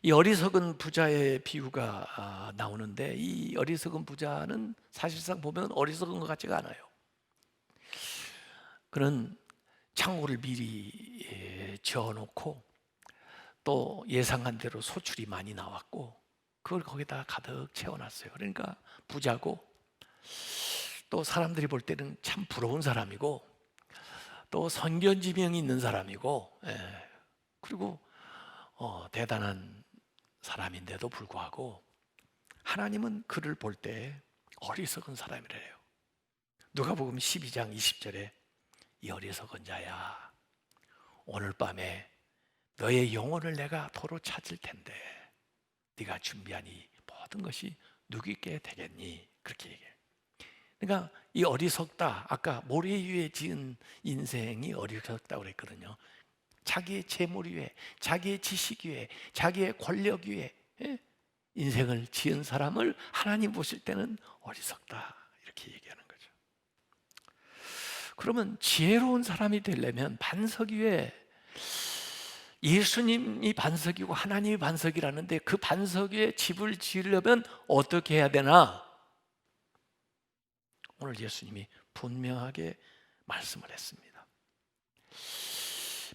[SPEAKER 3] 이 어리석은 부자의 비유가 나오는데, 이 어리석은 부자는 사실상 보면 어리석은 것 같지가 않아요. 그는 창고를 미리 지어놓고, 또 예상한 대로 소출이 많이 나왔고, 그걸 거기다 가득 채워놨어요. 그러니까 부자고, 또 사람들이 볼 때는 참 부러운 사람이고, 또 선견지명이 있는 사람이고, 그리고 대단한 사람인데도 불구하고 하나님은 그를 볼 때 어리석은 사람이래요. 누가복음 12장 20절에 이 어리석은 자야, 오늘 밤에 너의 영혼을 내가 도로 찾을 텐데 네가 준비한 이 모든 것이 누구에게 되겠니? 그렇게 얘기해요. 그러니까 이 어리석다, 아까 모래 위에 지은 인생이 어리석다고 그랬거든요. 자기의 재물 위에, 자기의 지식 위에, 자기의 권력 위에 인생을 지은 사람을 하나님 보실 때는 어리석다, 이렇게 얘기하는 거죠. 그러면 지혜로운 사람이 되려면 반석 위에, 예수님이 반석이고 하나님이 반석이라는데, 그 반석 위에 집을 지으려면 어떻게 해야 되나? 오늘 예수님이 분명하게 말씀을 했습니다.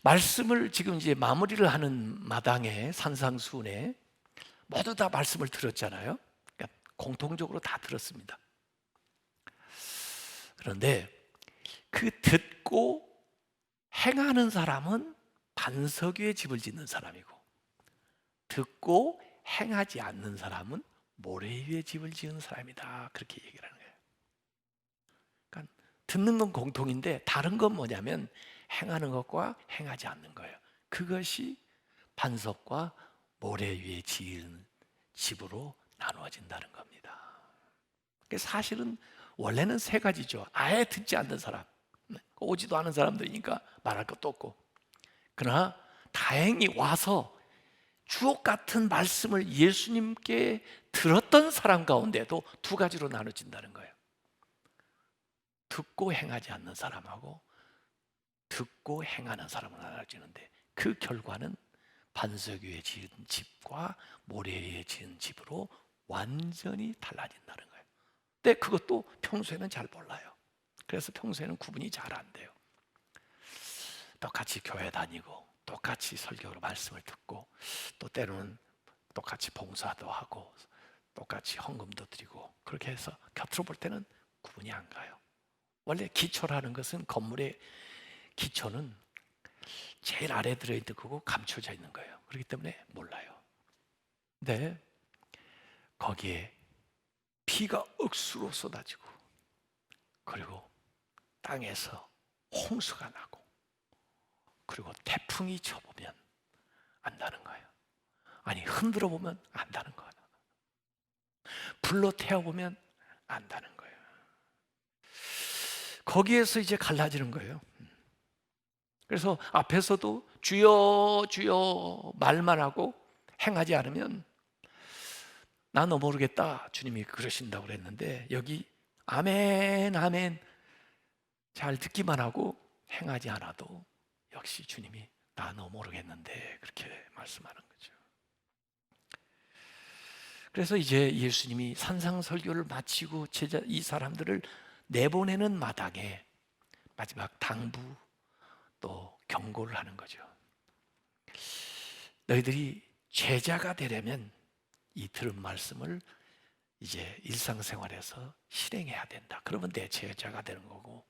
[SPEAKER 3] 말씀을 지금 이제 마무리를 하는 마당에, 산상수훈에 모두 다 말씀을 들었잖아요. 그러니까 공통적으로 다 들었습니다. 그런데 그 듣고 행하는 사람은 반석 위에 집을 짓는 사람이고, 듣고 행하지 않는 사람은 모래 위에 집을 지은 사람이다, 그렇게 얘기를 하는 거예요. 그러니까 듣는 건 공통인데 다른 건 뭐냐면 행하는 것과 행하지 않는 거예요. 그것이 반석과 모래 위에 지은 집으로 나누어진다는 겁니다. 사실은 원래는 세 가지죠. 아예 듣지 않는 사람, 오지도 않은 사람들이니까 말할 것도 없고, 그러나 다행히 와서 주옥 같은 말씀을 예수님께 들었던 사람 가운데도 두 가지로 나눠진다는 거예요. 듣고 행하지 않는 사람하고 듣고 행하는 사람으로 나눠지는데, 그 결과는 반석 위에 지은 집과 모래 위에 지은 집으로 완전히 달라진다는 거예요. 근데 그것도 평소에는 잘 몰라요. 그래서 평소에는 구분이 잘 안 돼요. 똑같이 교회 다니고, 똑같이 설교로 말씀을 듣고, 또 때로는 똑같이 봉사도 하고, 똑같이 헌금도 드리고, 그렇게 해서 곁으로 볼 때는 구분이 안 가요. 원래 기초라는 것은, 건물의 기초는 제일 아래에 들어있는 거고 감춰져 있는 거예요. 그렇기 때문에 몰라요. 근데 거기에 비가 억수로 쏟아지고, 그리고 땅에서 홍수가 나고, 그리고 태풍이 쳐보면 안다는 거예요. 아니, 흔들어 보면 안다는 거예요. 불로 태워보면 안다는 거예요. 거기에서 이제 갈라지는 거예요. 그래서 앞에서도 주여 주여 말만 하고 행하지 않으면 나 너 모르겠다, 주님이 그러신다고 그랬는데, 여기 아멘 아멘 잘 듣기만 하고 행하지 않아도 역시 주님이 나 너 모르겠는데 그렇게 말씀하는 거죠. 그래서 이제 예수님이 산상설교를 마치고 이 사람들을 내보내는 마당에 마지막 당부 또 경고를 하는 거죠. 너희들이 제자가 되려면 이 들은 말씀을 이제 일상생활에서 실행해야 된다. 그러면 내 제자가 되는 거고,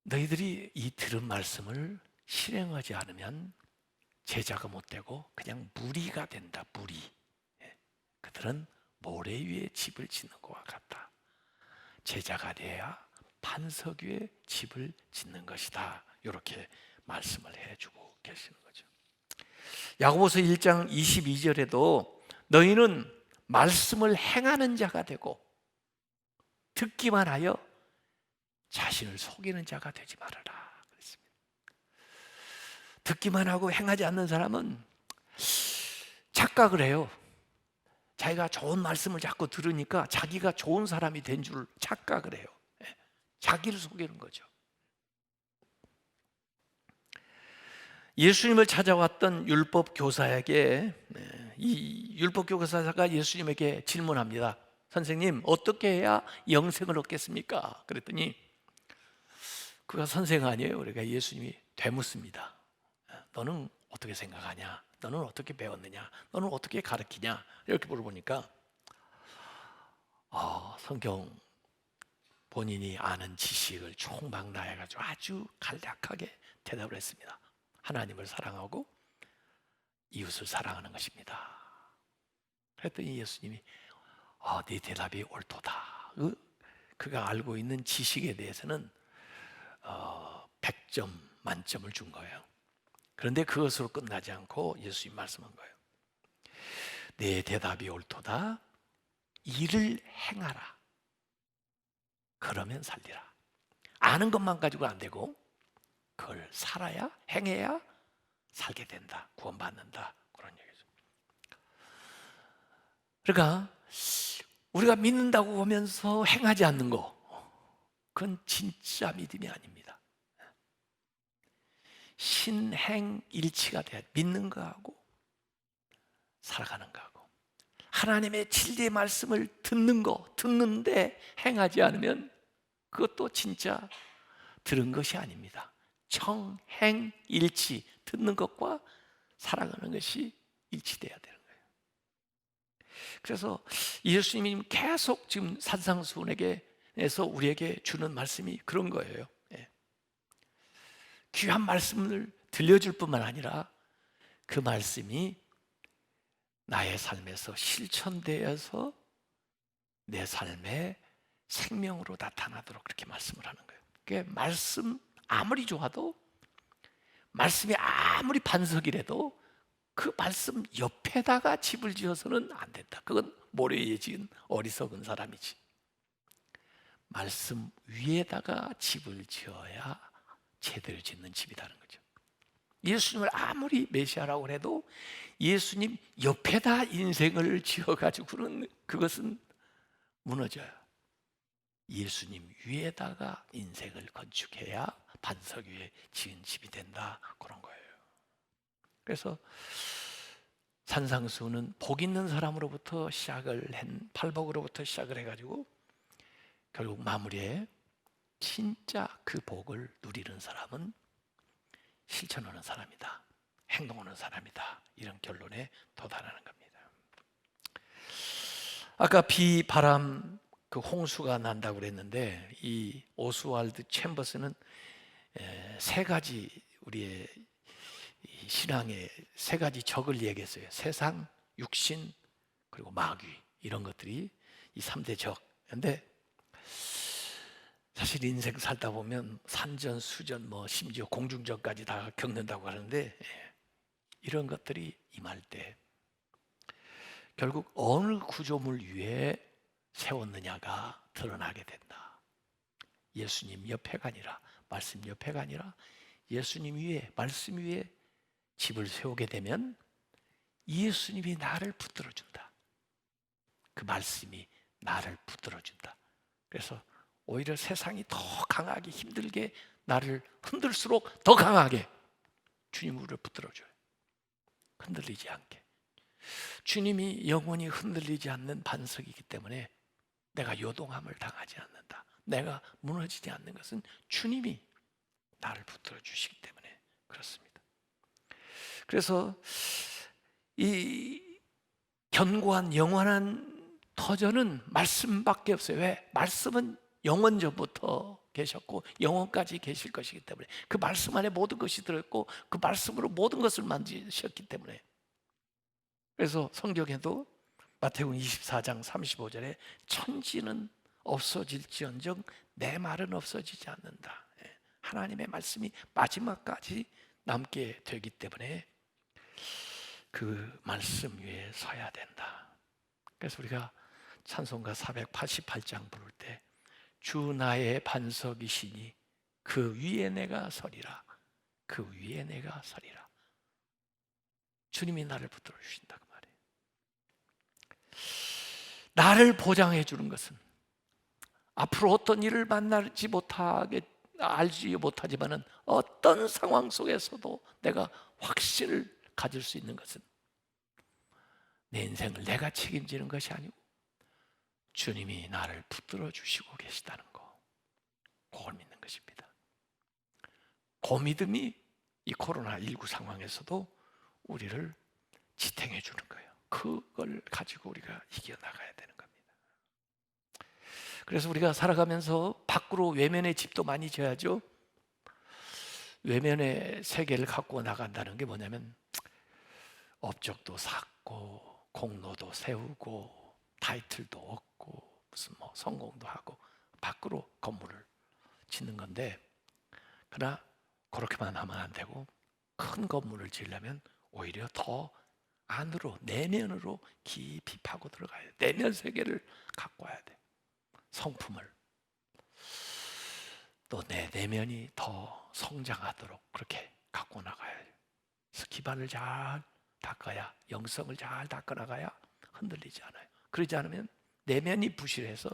[SPEAKER 3] 너희들이 이 들은 말씀을 실행하지 않으면 제자가 못 되고 그냥 무리가 된다. 무리. 그들은 모래 위에 집을 짓는 것과 같다. 제자가 돼야 반석 위에 집을 짓는 것이다. 이렇게 말씀을 해주고 계시는 거죠. 야고보서 1장 22절에도 너희는 말씀을 행하는 자가 되고 듣기만 하여 자신을 속이는 자가 되지 말아라 그랬습니다. 듣기만 하고 행하지 않는 사람은 착각을 해요. 자기가 좋은 말씀을 자꾸 들으니까 자기가 좋은 사람이 된 줄 착각을 해요. 자기를 속이는 거죠. 예수님을 찾아왔던 율법 교사에게, 이 율법 교사가 예수님에게 질문합니다. 선생님, 어떻게 해야 영생을 얻겠습니까? 그랬더니 그가 선생 아니에요. 그러니까 예수님이 되묻습니다. 너는 어떻게 생각하냐? 너는 어떻게 배웠느냐? 너는 어떻게 가르치냐? 이렇게 물어보니까 성경 본인이 아는 지식을 총망라해가지고 아주 간략하게 대답을 했습니다. 하나님을 사랑하고 이웃을 사랑하는 것입니다. 그랬더니 예수님이 네 대답이 옳도다. 그가 알고 있는 지식에 대해서는 100점 만점을 준 거예요. 그런데 그것으로 끝나지 않고 예수님 말씀한 거예요. 내 대답이 옳도다. 일을 행하라. 그러면 살리라. 아는 것만 가지고 안 되고 그걸 살아야, 행해야 살게 된다. 구원받는다. 그런 얘기죠. 그러니까 우리가 믿는다고 보면서 행하지 않는 거, 그건 진짜 믿음이 아닙니다. 신행일치가 돼야, 믿는 거하고 살아가는 거하고. 하나님의 진리의 말씀을 듣는 거, 듣는데 행하지 않으면 그것도 진짜 들은 것이 아닙니다. 청행일치, 듣는 것과 살아가는 것이 일치돼야 되는 거예요. 그래서 예수님이 계속 지금 산상수훈에게서 우리에게 주는 말씀이 그런 거예요. 귀한 말씀을 들려줄 뿐만 아니라 그 말씀이 나의 삶에서 실천되어서 내 삶의 생명으로 나타나도록 그렇게 말씀을 하는 거예요. 그러니까 말씀 아무리 좋아도, 말씀이 아무리 반석이라도 그 말씀 옆에다가 집을 지어서는 안 된다. 그건 모래 위에 지은 어리석은 사람이지. 말씀 위에다가 집을 지어야 제대로 짓는 집이라는 거죠. 예수님을 아무리 메시아라고 해도 예수님 옆에다 인생을 지어가지고는 그것은 무너져요. 예수님 위에다가 인생을 건축해야 반석 위에 지은 집이 된다. 그런 거예요. 그래서 산상수훈은 복 있는 사람으로부터 시작을 한, 팔복으로부터 시작을 해가지고 결국 마무리에 진짜 그 복을 누리는 사람은 실천하는 사람이다, 행동하는 사람이다, 이런 결론에 도달하는 겁니다. 아까 비, 바람, 그 홍수가 난다고 그랬는데 이 오스왈드 챔버스는 세 가지 우리의 이 신앙의 세 가지 적을 얘기했어요. 세상, 육신, 그리고 마귀, 이런 것들이 이 3대 적. 근데 사실 인생 살다 보면 산전, 수전, 심지어 공중전까지 다 겪는다고 하는데, 이런 것들이 임할 때 결국 어느 구조물 위에 세웠느냐가 드러나게 된다. 예수님 옆에가 아니라, 말씀 옆에가 아니라 예수님 위에, 말씀 위에 집을 세우게 되면 예수님이 나를 붙들어준다. 그 말씀이 나를 붙들어준다. 그래서 오히려 세상이 더 강하게 힘들게 나를 흔들수록 더 강하게 주님 우리를 붙들어줘요. 흔들리지 않게. 주님이 영원히 흔들리지 않는 반석이기 때문에 내가 요동함을 당하지 않는다. 내가 무너지지 않는 것은 주님이 나를 붙들어 주시기 때문에 그렇습니다. 그래서 이 견고한 영원한 터전은 말씀밖에 없어요. 왜? 말씀은 영원 전부터 계셨고 영원까지 계실 것이기 때문에, 그 말씀 안에 모든 것이 들어있고 그 말씀으로 모든 것을 만드셨기 때문에. 그래서 성경에도 마태복음 24장 35절에 천지는 없어질지언정 내 말은 없어지지 않는다. 하나님의 말씀이 마지막까지 남게 되기 때문에 그 말씀 위에 서야 된다. 그래서 우리가 찬송가 488장 부를 때 주 나의 반석이시니 그 위에 내가 서리라. 그 위에 내가 서리라. 주님이 나를 붙들어 주신다 그 말이에요. 나를 보장해 주는 것은 앞으로 어떤 일을 만나지 못하게 알지 못하지만은 어떤 상황 속에서도 내가 확신을 가질 수 있는 것은 내 인생을 내가 책임지는 것이 아니고 주님이 나를 붙들어 주시고 계시다는 거, 그걸 믿는 것입니다. 그 믿음이 이 코로나19 상황에서도 우리를 지탱해 주는 거예요. 그걸 가지고 우리가 이겨나가야 되는 겁니다. 그래서 우리가 살아가면서 밖으로 외면의 집도 많이 져야죠. 외면의 세계를 갖고 나간다는 게 뭐냐면 업적도 쌓고 공로도 세우고 타이틀도 얻고 무슨 성공도 하고 밖으로 건물을 짓는 건데, 그러나 그렇게만 하면 안 되고 큰 건물을 지으려면 오히려 더 안으로, 내면으로 깊이 파고 들어가야 돼. 내면 세계를 갖고 와야 돼. 성품을 또 내 내면이 더 성장하도록 그렇게 갖고 나가야 돼요. 그래서 기반을 잘 닦아야, 영성을 잘 닦아 나가야 흔들리지 않아요. 그러지 않으면 내면이 부실해서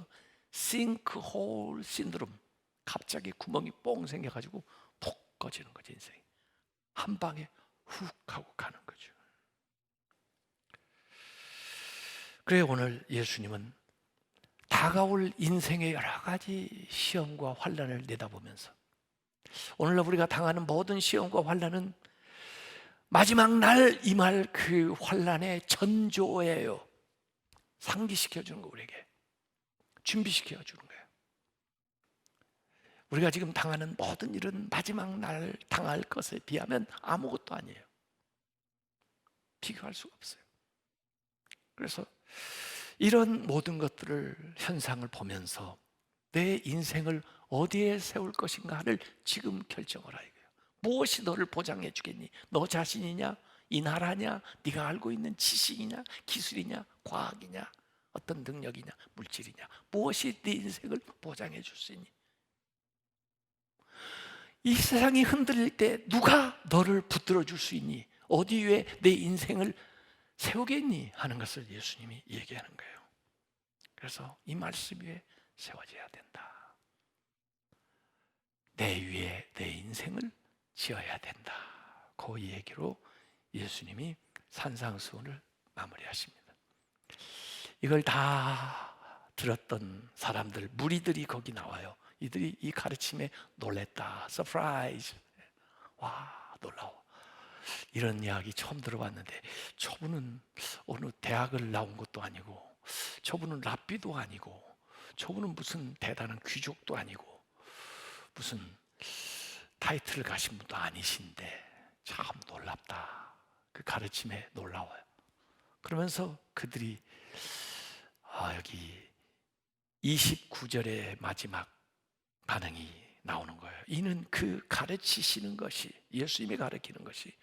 [SPEAKER 3] 싱크홀 신드롬, 갑자기 구멍이 뽕 생겨가지고 푹 꺼지는 거죠. 인생이 한 방에 훅 하고 가는 거죠. 그래 오늘 예수님은 다가올 인생의 여러 가지 시험과 환난을 내다보면서, 오늘날 우리가 당하는 모든 시험과 환난은 마지막 날 임할 그 환난의 전조예요. 상기시켜 주는 거, 우리에게 준비시켜 주는 거예요. 우리가 지금 당하는 모든 일은 마지막 날 당할 것에 비하면 아무것도 아니에요. 비교할 수가 없어요. 그래서 이런 모든 것들을, 현상을 보면서 내 인생을 어디에 세울 것인가를 지금 결정을 하라 이거예요. 무엇이 너를 보장해 주겠니? 너 자신이냐? 이 나라냐? 네가 알고 있는 지식이냐? 기술이냐? 과학이냐? 어떤 능력이냐? 물질이냐? 무엇이 네 인생을 보장해 줄 수 있니? 이 세상이 흔들릴 때 누가 너를 붙들어 줄 수 있니? 어디 위에 내 인생을 세우겠니? 하는 것을 예수님이 얘기하는 거예요. 그래서 이 말씀 위에 세워져야 된다. 내 위에 내 인생을 지어야 된다. 그 얘기로 예수님이 산상수훈을 마무리하십니다. 이걸 다 들었던 사람들, 무리들이 거기 나와요. 이들이 이 가르침에 놀랬다. 서프라이즈. 와, 놀라워. 이런 이야기 처음 들어봤는데, 저분은 어느 대학을 나온 것도 아니고, 저분은 랍비도 아니고, 저분은 무슨 대단한 귀족도 아니고, 무슨 타이틀을 가신 분도 아니신데 참 놀랍다. 그 가르침에 놀라워요. 그러면서 그들이 여기 29절의 마지막 반응이 나오는 거예요. 이는 그 가르치시는 것이, 예수님이 가르치는 것이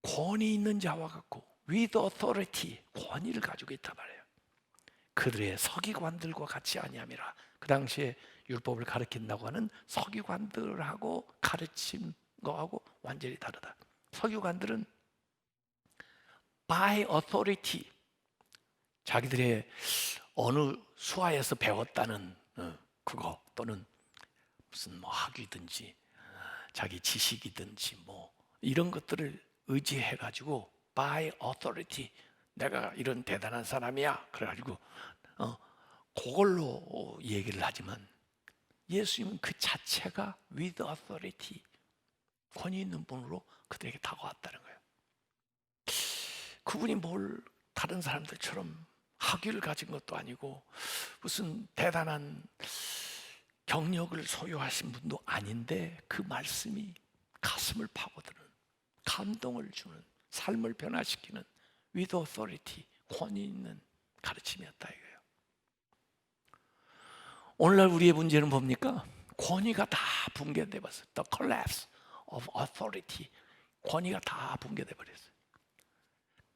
[SPEAKER 3] 권위 있는 자와 같고 with authority, 권위를 가지고 있단 말이에요. 그들의 서기관들과 같이 아니함이라. 그 당시에 율법을 가르친다고 하는 서기관들하고 가르친 거하고 완전히 다르다. 서기관들은 by authority, 자기들의 어느 수하에서 배웠다는 그거, 또는 무슨 뭐 학위든지 자기 지식이든지 뭐 이런 것들을 의지해 가지고 by authority, 내가 이런 대단한 사람이야 그래가지고 그걸로 얘기를 하지만 예수님은 그 자체가 with authority, 권위 있는 분으로 그들에게 다가왔다는 거예요. 그분이 뭘 다른 사람들처럼 학위를 가진 것도 아니고 무슨 대단한 경력을 소유하신 분도 아닌데 그 말씀이 가슴을 파고드는, 감동을 주는, 삶을 변화시키는 with authority, 권위 있는 가르침이었다 이거예요. 오늘날 우리의 문제는 뭡니까? 권위가 다 붕괴돼 버렸어요. The collapse of authority. 권위가 다 붕괴돼 버렸어요.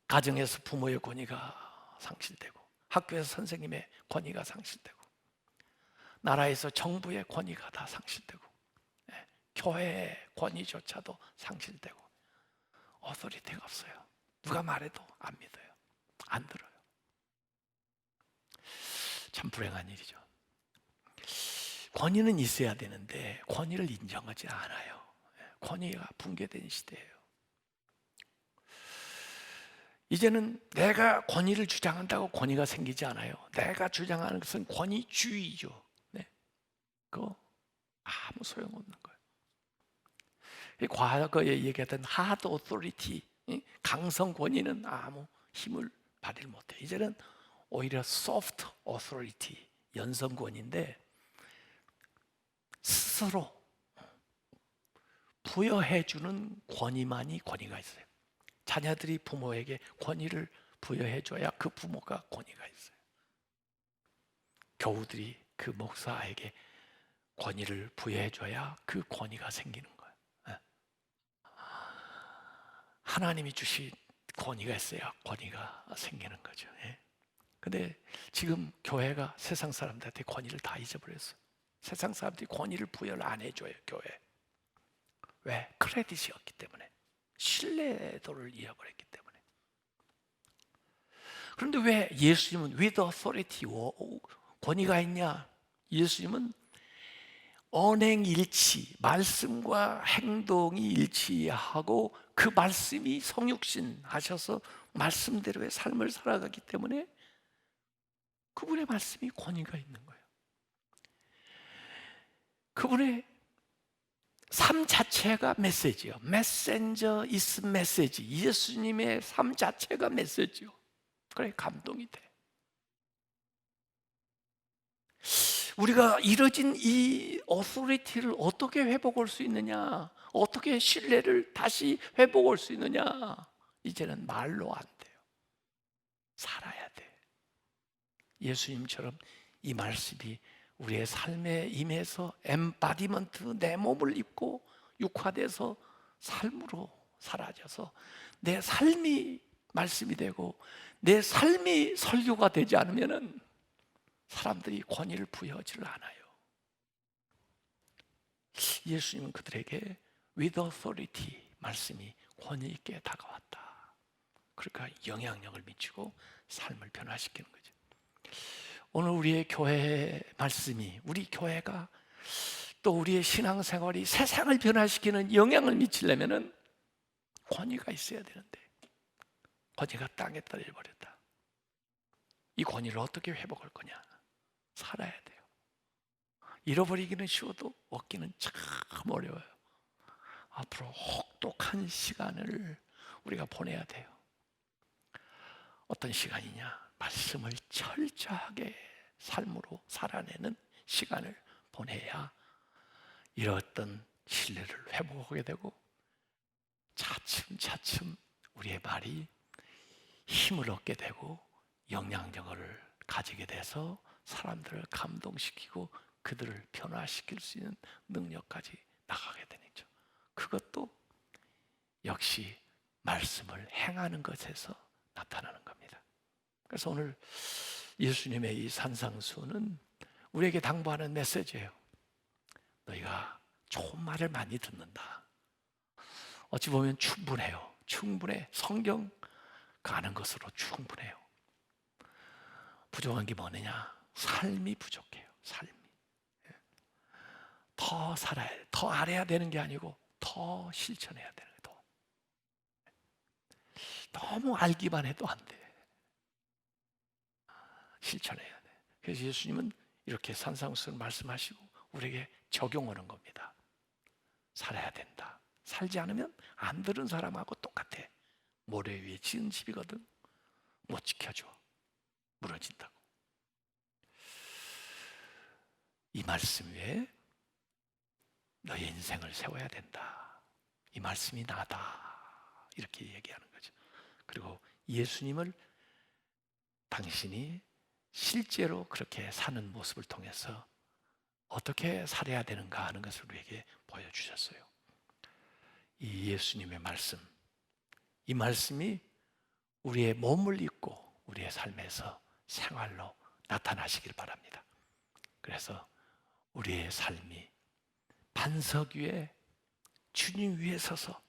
[SPEAKER 3] 가정에서 부모의 권위가 상실되고, 학교에서 선생님의 권위가 상실되고, 나라에서 정부의 권위가 다 상실되고, 교회의 권위조차도 상실되고, 어소리티가 없어요. 누가 말해도 안 믿어요. 안 들어요. 참 불행한 일이죠. 권위는 있어야 되는데 권위를 인정하지 않아요. 권위가 붕괴된 시대예요. 이제는 내가 권위를 주장한다고 권위가 생기지 않아요. 내가 주장하는 것은 권위주의죠. 네. 그거 아무 소용없는 거예요. 과거에 얘기했던 hard authority, 강성 권위는 아무 힘을 발휘 못해요. 이제는 오히려 soft authority, 연성 권위인데 스스로 부여해주는 권위만이 권위가 있어요. 자녀들이 부모에게 권위를 부여해줘야 그 부모가 권위가 있어요. 교우들이 그 목사에게 권위를 부여해줘야 그 권위가 생기는 거예요. 하나님이 주신 권위가 있어야 권위가 생기는 거죠. 근데 지금 교회가 세상 사람들한테 권위를 다 잊어버렸어요. 세상 사람들이 권위를 부여를 안 해줘요, 교회. 왜? 크레딧이 없기 때문에. 신뢰도를 잃어버렸기 때문에. 그런데 왜 예수님은 with authority, 권위가 있냐? 예수님은 언행일치, 말씀과 행동이 일치하고 그 말씀이 성육신 하셔서 말씀대로의 삶을 살아가기 때문에 그분의 말씀이 권위가 있는 거예요. 그분의 삶 자체가 메시지요. 메신저 is 메시지. 예수님의 삶 자체가 메시지요. 그래, 감동이 돼. 우리가 이뤄진 이 어소리티를 어떻게 회복할 수 있느냐, 어떻게 신뢰를 다시 회복할 수 있느냐, 이제는 말로 안 돼요. 살아야 돼. 예수님처럼 이 말씀이 우리의 삶에 임해서 엠바디먼트, 내 몸을 입고 육화돼서 삶으로 사라져서 내 삶이 말씀이 되고 내 삶이 설교가 되지 않으면은 사람들이 권위를 부여하지를 않아요. 예수님은 그들에게 with authority, 말씀이 권위 있게 다가왔다. 그러니까 영향력을 미치고 삶을 변화시키는 거죠. 오늘 우리의 교회의 말씀이, 우리 교회가 또 우리의 신앙생활이 세상을 변화시키는 영향을 미치려면은 권위가 있어야 되는데 권위가 땅에 떨어져 버렸다. 이 권위를 어떻게 회복할 거냐? 살아야 돼요. 잃어버리기는 쉬워도 얻기는 참 어려워요. 앞으로 혹독한 시간을 우리가 보내야 돼요. 어떤 시간이냐? 말씀을 철저하게 삶으로 살아내는 시간을 보내야 이러했던 신뢰를 회복하게 되고 차츰차츰 우리의 말이 힘을 얻게 되고 영향력을 가지게 돼서 사람들을 감동시키고 그들을 변화시킬 수 있는 능력까지 나가게 되죠. 그것도 역시 말씀을 행하는 것에서 나타나는 겁니다. 그래서 오늘 예수님의 이 산상수는 우리에게 당부하는 메시지예요. 너희가 좋은 말을 많이 듣는다. 어찌 보면 충분해요. 충분해. 성경 가는 것으로 충분해요. 부족한 게 뭐느냐? 삶이 부족해요. 삶이. 더 살아야 돼. 더 알아야 되는 게 아니고 더 실천해야 되는 거예요. 너무 알기만 해도 안 돼. 실천해야 돼. 그래서 예수님은 이렇게 산상수를 말씀하시고 우리에게 적용하는 겁니다. 살아야 된다. 살지 않으면 안 들은 사람하고 똑같아. 모래 위에 지은 집이거든. 못 지켜줘. 무너진다고. 이 말씀 위에 너의 인생을 세워야 된다. 이 말씀이 나다. 이렇게 얘기하는 거죠. 그리고 예수님을 당신이 실제로 그렇게 사는 모습을 통해서 어떻게 살아야 되는가 하는 것을 우리에게 보여주셨어요. 이 예수님의 말씀, 이 말씀이 우리의 몸을 입고 우리의 삶에서 생활로 나타나시길 바랍니다. 그래서 우리의 삶이 반석 위에 주님 위에 서서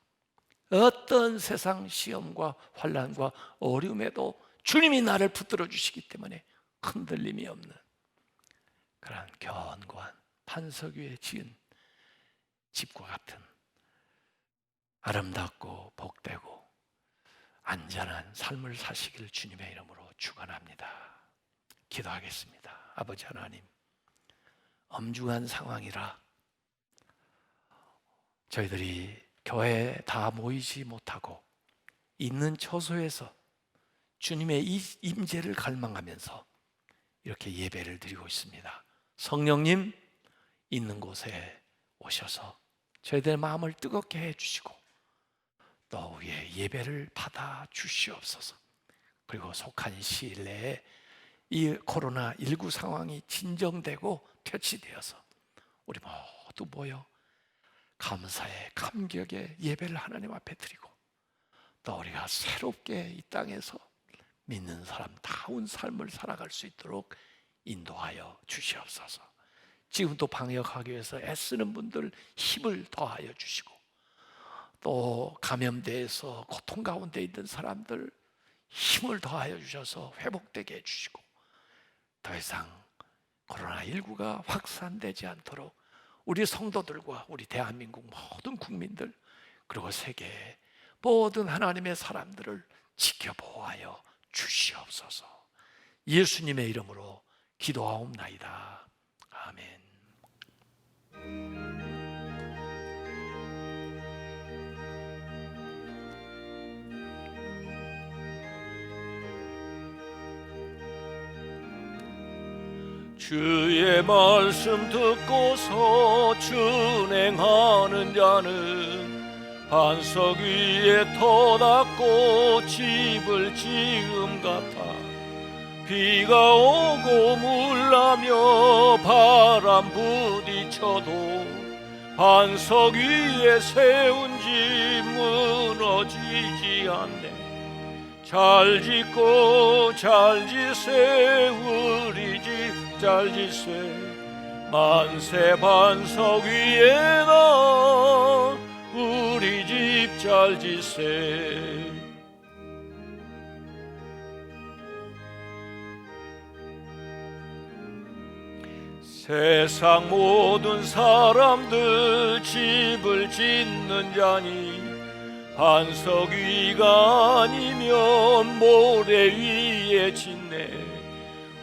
[SPEAKER 3] 어떤 세상 시험과 환난과 어려움에도 주님이 나를 붙들어 주시기 때문에 흔들림이 없는 그런 견고한 반석 위에 지은 집과 같은 아름답고 복되고 안전한 삶을 사시길 주님의 이름으로 축원합니다. 기도하겠습니다. 아버지 하나님, 엄중한 상황이라 저희들이 교회에 다 모이지 못하고 있는 처소에서 주님의 임재를 갈망하면서 이렇게 예배를 드리고 있습니다. 성령님, 있는 곳에 오셔서 저희들의 마음을 뜨겁게 해주시고 또 우리의 예배를 받아 주시옵소서. 그리고 속한 시일 내에 이 코로나19 상황이 진정되고 퇴치되어서 우리 모두 모여 감사의 감격의 예배를 하나님 앞에 드리고 또 우리가 새롭게 이 땅에서 믿는 사람다운 삶을 살아갈 수 있도록 인도하여 주시옵소서. 지금도 방역하기 위해서 애쓰는 분들 힘을 더하여 주시고 또 감염돼서 고통 가운데 있는 사람들 힘을 더하여 주셔서 회복되게 해주시고 더 이상 코로나19가 확산되지 않도록 우리 성도들과 우리 대한민국 모든 국민들 그리고 세계의 모든 하나님의 사람들을 지켜보아여 주시옵소서. 예수님의 이름으로 기도하옵나이다. 아멘.
[SPEAKER 5] 주의 말씀 듣고서 준행하는 자는 반석 위에 터 닦고 집을 지음 같아 비가 오고 물나며 바람 부딪혀도 반석 위에 세운 집 무너지지 않네. 잘 짓고 잘 지세 우리 집 잘 지세 만세 반석 위에나 우리 집 잘 지세. 세상 모든 사람들 집을 짓는 자니 반석 위가 아니면 모래 위에 짓네.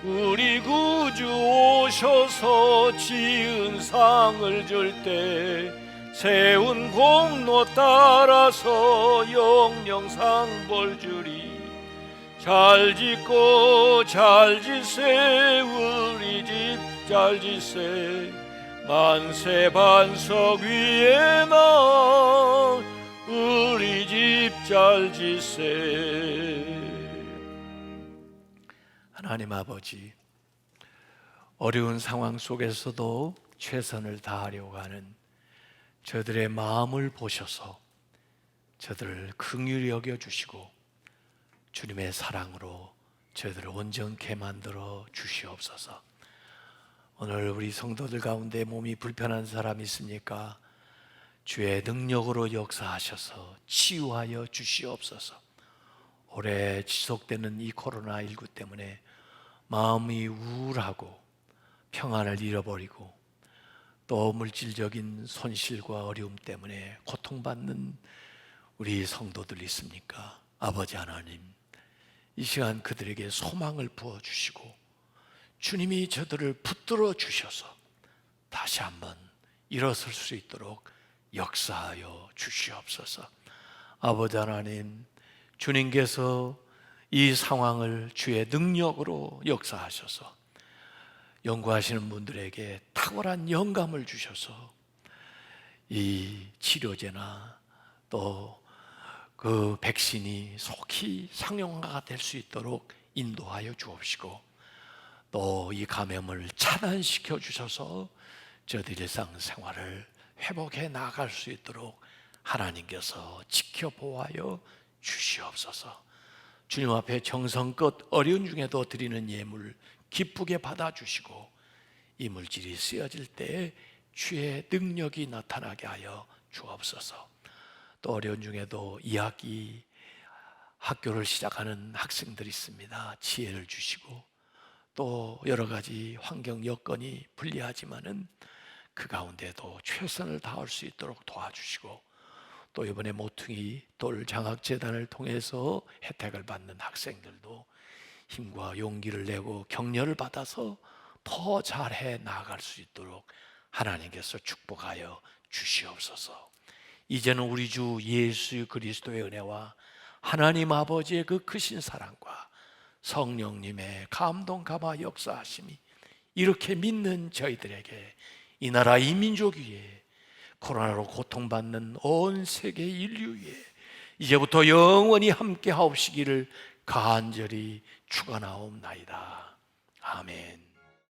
[SPEAKER 5] 우리 구주 오셔서 지은 상을 줄 때 세운 공로 따라서 영영상 벌 주리. 잘 짓고 잘 지세 우리 집 잘 지세 만세 반석 위에 나 우리 집 잘 지세.
[SPEAKER 3] 하나님 아버지, 어려운 상황 속에서도 최선을 다하려고 하는 저들의 마음을 보셔서 저들을 긍휼히 여겨주시고 주님의 사랑으로 저희들을 온전케 만들어 주시옵소서. 오늘 우리 성도들 가운데 몸이 불편한 사람 있습니까? 주의 능력으로 역사하셔서 치유하여 주시옵소서. 오래 지속되는 이 코로나19 때문에 마음이 우울하고 평안을 잃어버리고 또 물질적인 손실과 어려움 때문에 고통받는 우리 성도들 있습니까? 아버지 하나님, 이 시간 그들에게 소망을 부어주시고 주님이 저들을 붙들어 주셔서 다시 한번 일어설 수 있도록 역사하여 주시옵소서. 아버지 하나님, 주님께서 이 상황을 주의 능력으로 역사하셔서 연구하시는 분들에게 탁월한 영감을 주셔서 이 치료제나 또 그 백신이 속히 상용화가 될 수 있도록 인도하여 주옵시고 또 이 감염을 차단시켜 주셔서 저들 일상생활을 회복해 나갈 수 있도록 하나님께서 지켜보아여 주시옵소서. 주님 앞에 정성껏 어려운 중에도 드리는 예물 기쁘게 받아주시고 이 물질이 쓰여질 때 주의 능력이 나타나게 하여 주옵소서. 또 어려운 중에도 2학기 학교를 시작하는 학생들이 있습니다. 지혜를 주시고 또 여러 가지 환경 여건이 불리하지만은 그 가운데도 최선을 다할 수 있도록 도와주시고 또 이번에 모퉁이 돌 장학재단을 통해서 혜택을 받는 학생들도 힘과 용기를 내고 격려를 받아서 더 잘해 나아갈 수 있도록 하나님께서 축복하여 주시옵소서. 이제는 우리 주 예수 그리스도의 은혜와 하나님 아버지의 그 크신 사랑과 성령님의 감동 감화 역사하심이 이렇게 믿는 저희들에게 이 나라 이 민족 위에 코로나로 고통받는 온 세계 인류 위에 이제부터 영원히 함께 하옵시기를 간절히 축원하옵나이다. 아멘.